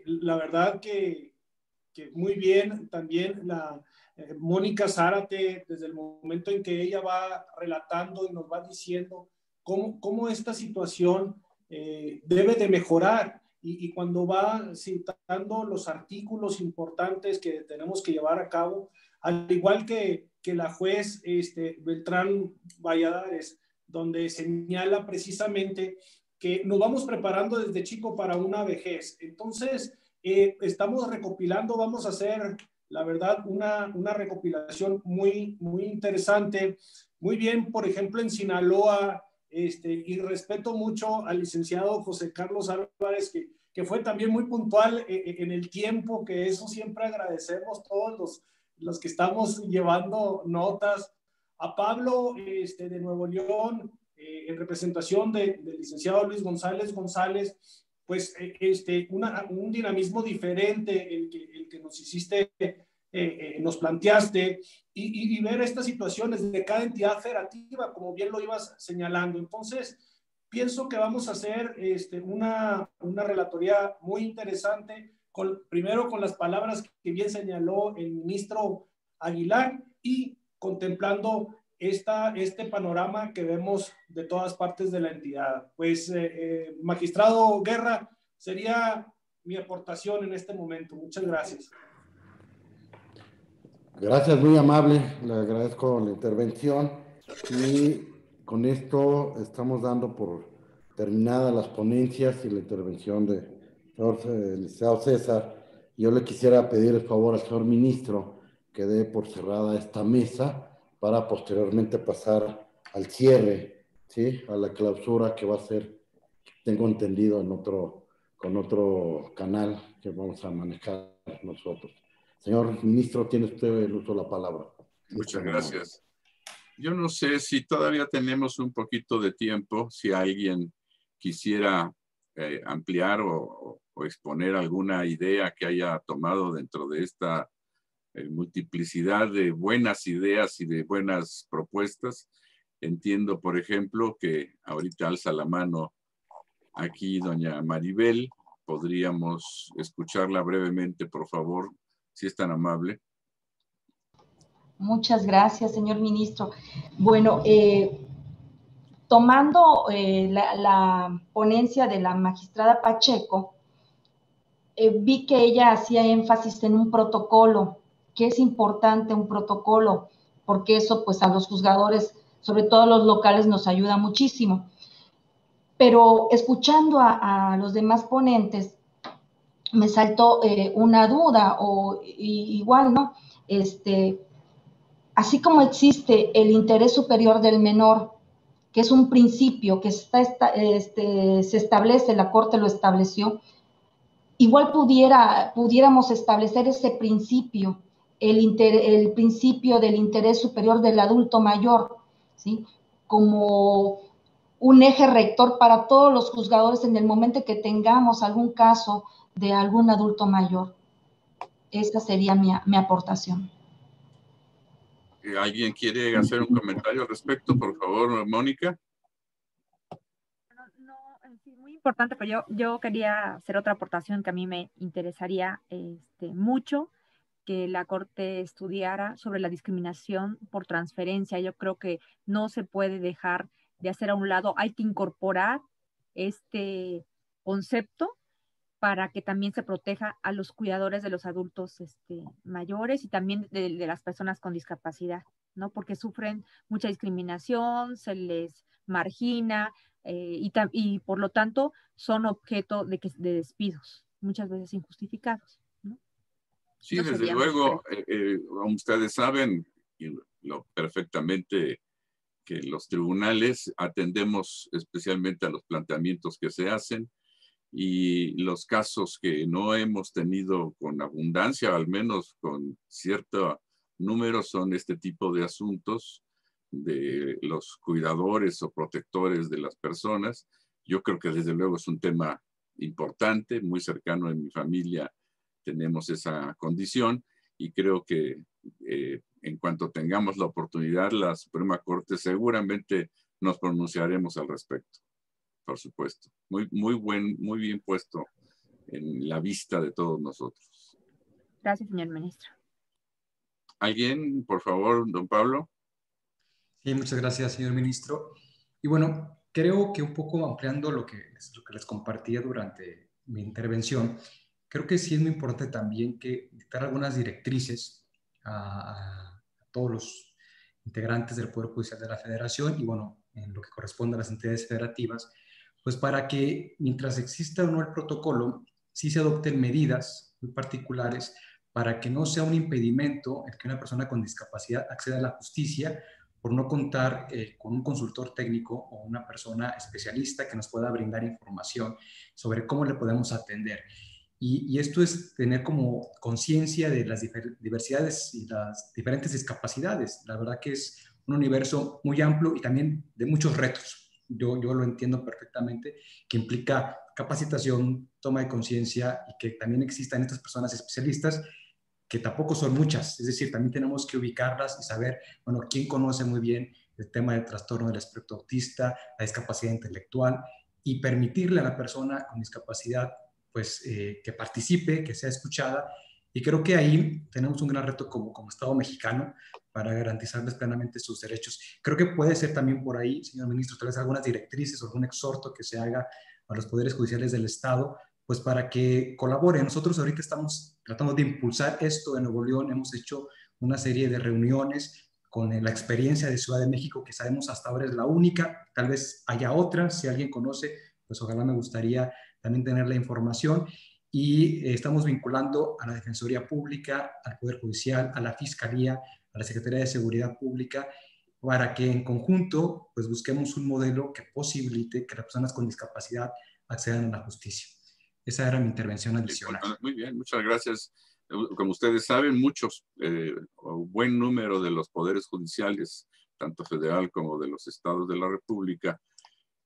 La verdad que muy bien también la Mónica Zárate, desde el momento en que ella va relatando y nos va diciendo cómo esta situación debe de mejorar y cuando va citando los artículos importantes que tenemos que llevar a cabo, al igual que la juez Beltrán Valladares, donde señala precisamente que nos vamos preparando desde chico para una vejez. Entonces, estamos recopilando, vamos a hacer, la verdad, una recopilación muy, muy interesante. Muy bien, por ejemplo, en Sinaloa, y respeto mucho al licenciado José Carlos Álvarez, que fue también muy puntual en el tiempo, que eso siempre agradecemos todos los que estamos llevando notas. A Pablo de Nuevo León, en representación del licenciado Luis González, pues un dinamismo diferente el que nos hiciste, nos planteaste, y ver estas situaciones de cada entidad federativa, como bien lo ibas señalando. Entonces, pienso que vamos a hacer una relatoría muy interesante, primero con las palabras que bien señaló el ministro Aguilar y contemplando este panorama que vemos de todas partes de la entidad. Pues, magistrado Guerra, sería mi aportación en este momento. Muchas gracias. Gracias, muy amable. Le agradezco la intervención y con esto estamos dando por terminadas las ponencias y la intervención del licenciado César. Yo le quisiera pedir el favor al señor ministro que dé por cerrada esta mesa para posteriormente pasar al cierre, ¿sí? A la clausura que va a ser, tengo entendido, con otro canal que vamos a manejar nosotros. Señor ministro, tiene usted el uso de la palabra. Muchas gracias. Yo no sé si todavía tenemos un poquito de tiempo, si alguien quisiera ampliar o exponer alguna idea que haya tomado dentro de esta multiplicidad de buenas ideas y de buenas propuestas. Entiendo, por ejemplo, que ahorita alza la mano aquí doña Maribel. Podríamos escucharla brevemente, por favor, si es tan amable. Muchas gracias, señor ministro. Bueno, tomando la ponencia de la magistrada Pacheco, vi que ella hacía énfasis en un protocolo, que es importante un protocolo, porque eso pues a los juzgadores, sobre todo a los locales, nos ayuda muchísimo. Pero escuchando a los demás ponentes, me saltó una duda, o igual, ¿no? Así como existe el interés superior del menor, que es un principio que se establece, la Corte lo estableció, igual pudiéramos establecer ese principio, el principio del interés superior del adulto mayor, ¿sí? Como un eje rector para todos los juzgadores en el momento que tengamos algún caso de algún adulto mayor. Esta sería mi aportación. ¿Alguien quiere hacer un comentario al respecto? Por favor, Mónica. No, sí, muy importante, pero yo quería hacer otra aportación que a mí me interesaría mucho, que la Corte estudiara sobre la discriminación por transferencia. Yo creo que no se puede dejar de hacer a un lado, hay que incorporar este concepto para que también se proteja a los cuidadores de los adultos mayores y también de las personas con discapacidad, ¿no? Porque sufren mucha discriminación, se les margina y por lo tanto son objeto de despidos, muchas veces injustificados, ¿no? Sí, desde luego, ustedes saben perfectamente que los tribunales atendemos especialmente a los planteamientos que se hacen, y los casos que no hemos tenido con abundancia, al menos con cierto número, son este tipo de asuntos de los cuidadores o protectores de las personas. Yo creo que desde luego es un tema importante, muy cercano en mi familia tenemos esa condición, y creo que en cuanto tengamos la oportunidad, la Suprema Corte seguramente nos pronunciaremos al respecto. Por supuesto. Muy bien puesto en la vista de todos nosotros. Gracias, señor ministro. ¿Alguien, por favor, don Pablo? Sí, muchas gracias, señor ministro. Y bueno, creo que un poco ampliando lo que les compartía durante mi intervención, creo que sí es muy importante también que dictar algunas directrices a todos los integrantes del Poder Judicial de la Federación y bueno, en lo que corresponde a las entidades federativas, pues para que mientras exista o no el protocolo, sí se adopten medidas muy particulares para que no sea un impedimento el que una persona con discapacidad acceda a la justicia por no contar con un consultor técnico o una persona especialista que nos pueda brindar información sobre cómo le podemos atender. Y esto es tener como conciencia de las diversidades y las diferentes discapacidades. La verdad que es un universo muy amplio y también de muchos retos. Yo lo entiendo perfectamente, que implica capacitación, toma de conciencia y que también existan estas personas especialistas, que tampoco son muchas. Es decir, también tenemos que ubicarlas y saber, bueno, quién conoce muy bien el tema del trastorno del espectro autista, la discapacidad intelectual, y permitirle a la persona con discapacidad pues que participe, que sea escuchada. Y creo que ahí tenemos un gran reto como Estado mexicano para garantizarles plenamente sus derechos. Creo que puede ser también por ahí, señor ministro, tal vez algunas directrices o algún exhorto que se haga a los poderes judiciales del Estado, pues para que colaboren. Nosotros ahorita estamos tratando de impulsar esto en Nuevo León, hemos hecho una serie de reuniones con la experiencia de Ciudad de México, que sabemos hasta ahora es la única, tal vez haya otra, si alguien conoce, pues ojalá me gustaría también tener la información. Y estamos vinculando a la Defensoría Pública, al Poder Judicial, a la Fiscalía, a la Secretaría de Seguridad Pública, para que en conjunto pues busquemos un modelo que posibilite que las personas con discapacidad accedan a la justicia. Esa era mi intervención adicional. Muy bien, muchas gracias. Como ustedes saben, buen número de los poderes judiciales, tanto federal como de los estados de la República,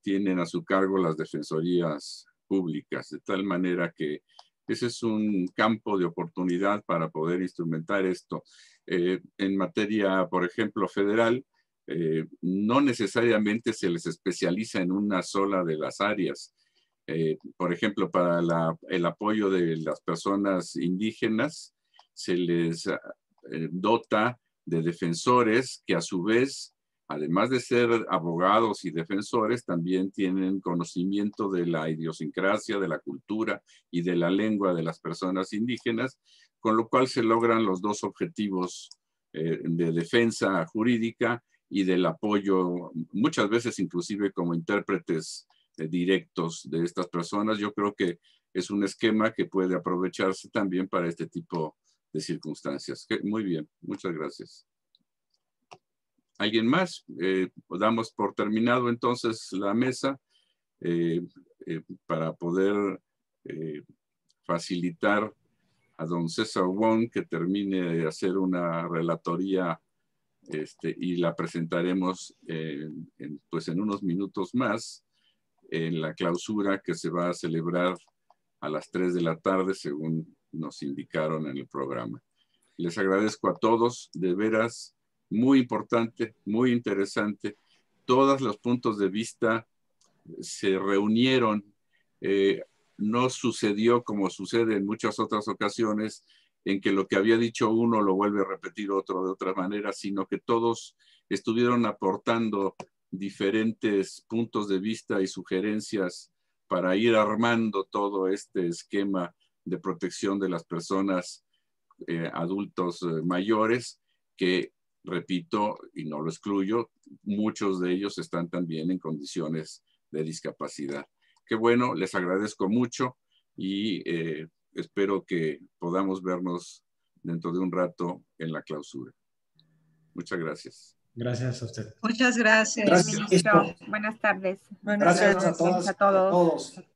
tienen a su cargo las defensorías públicas, de tal manera que ese es un campo de oportunidad para poder instrumentar esto. En materia, por ejemplo, federal, no necesariamente se les especializa en una sola de las áreas. Por ejemplo, para el apoyo de las personas indígenas, se les dota de defensores que a su vez además de ser abogados y defensores, también tienen conocimiento de la idiosincrasia, de la cultura y de la lengua de las personas indígenas, con lo cual se logran los dos objetivos de defensa jurídica y del apoyo, muchas veces inclusive como intérpretes directos de estas personas. Yo creo que es un esquema que puede aprovecharse también para este tipo de circunstancias. Muy bien, muchas gracias. ¿Alguien más? Damos por terminado entonces la mesa para poder facilitar a don César Wong que termine de hacer una relatoría y la presentaremos pues en unos minutos más en la clausura que se va a celebrar a las 3 de la tarde, según nos indicaron en el programa. Les agradezco a todos, de veras, muy importante, muy interesante. Todos los puntos de vista se reunieron. No sucedió como sucede en muchas otras ocasiones, en que lo que había dicho uno lo vuelve a repetir otro de otra manera, sino que todos estuvieron aportando diferentes puntos de vista y sugerencias para ir armando todo este esquema de protección de las personas adultos mayores, que, repito, y no lo excluyo, muchos de ellos están también en condiciones de discapacidad. Qué bueno, les agradezco mucho y espero que podamos vernos dentro de un rato en la clausura. Muchas gracias. Gracias a usted. Muchas gracias. Gracias, Ministro. Buenas tardes. Buenas Gracias tardes. a todas, A todos. a todos.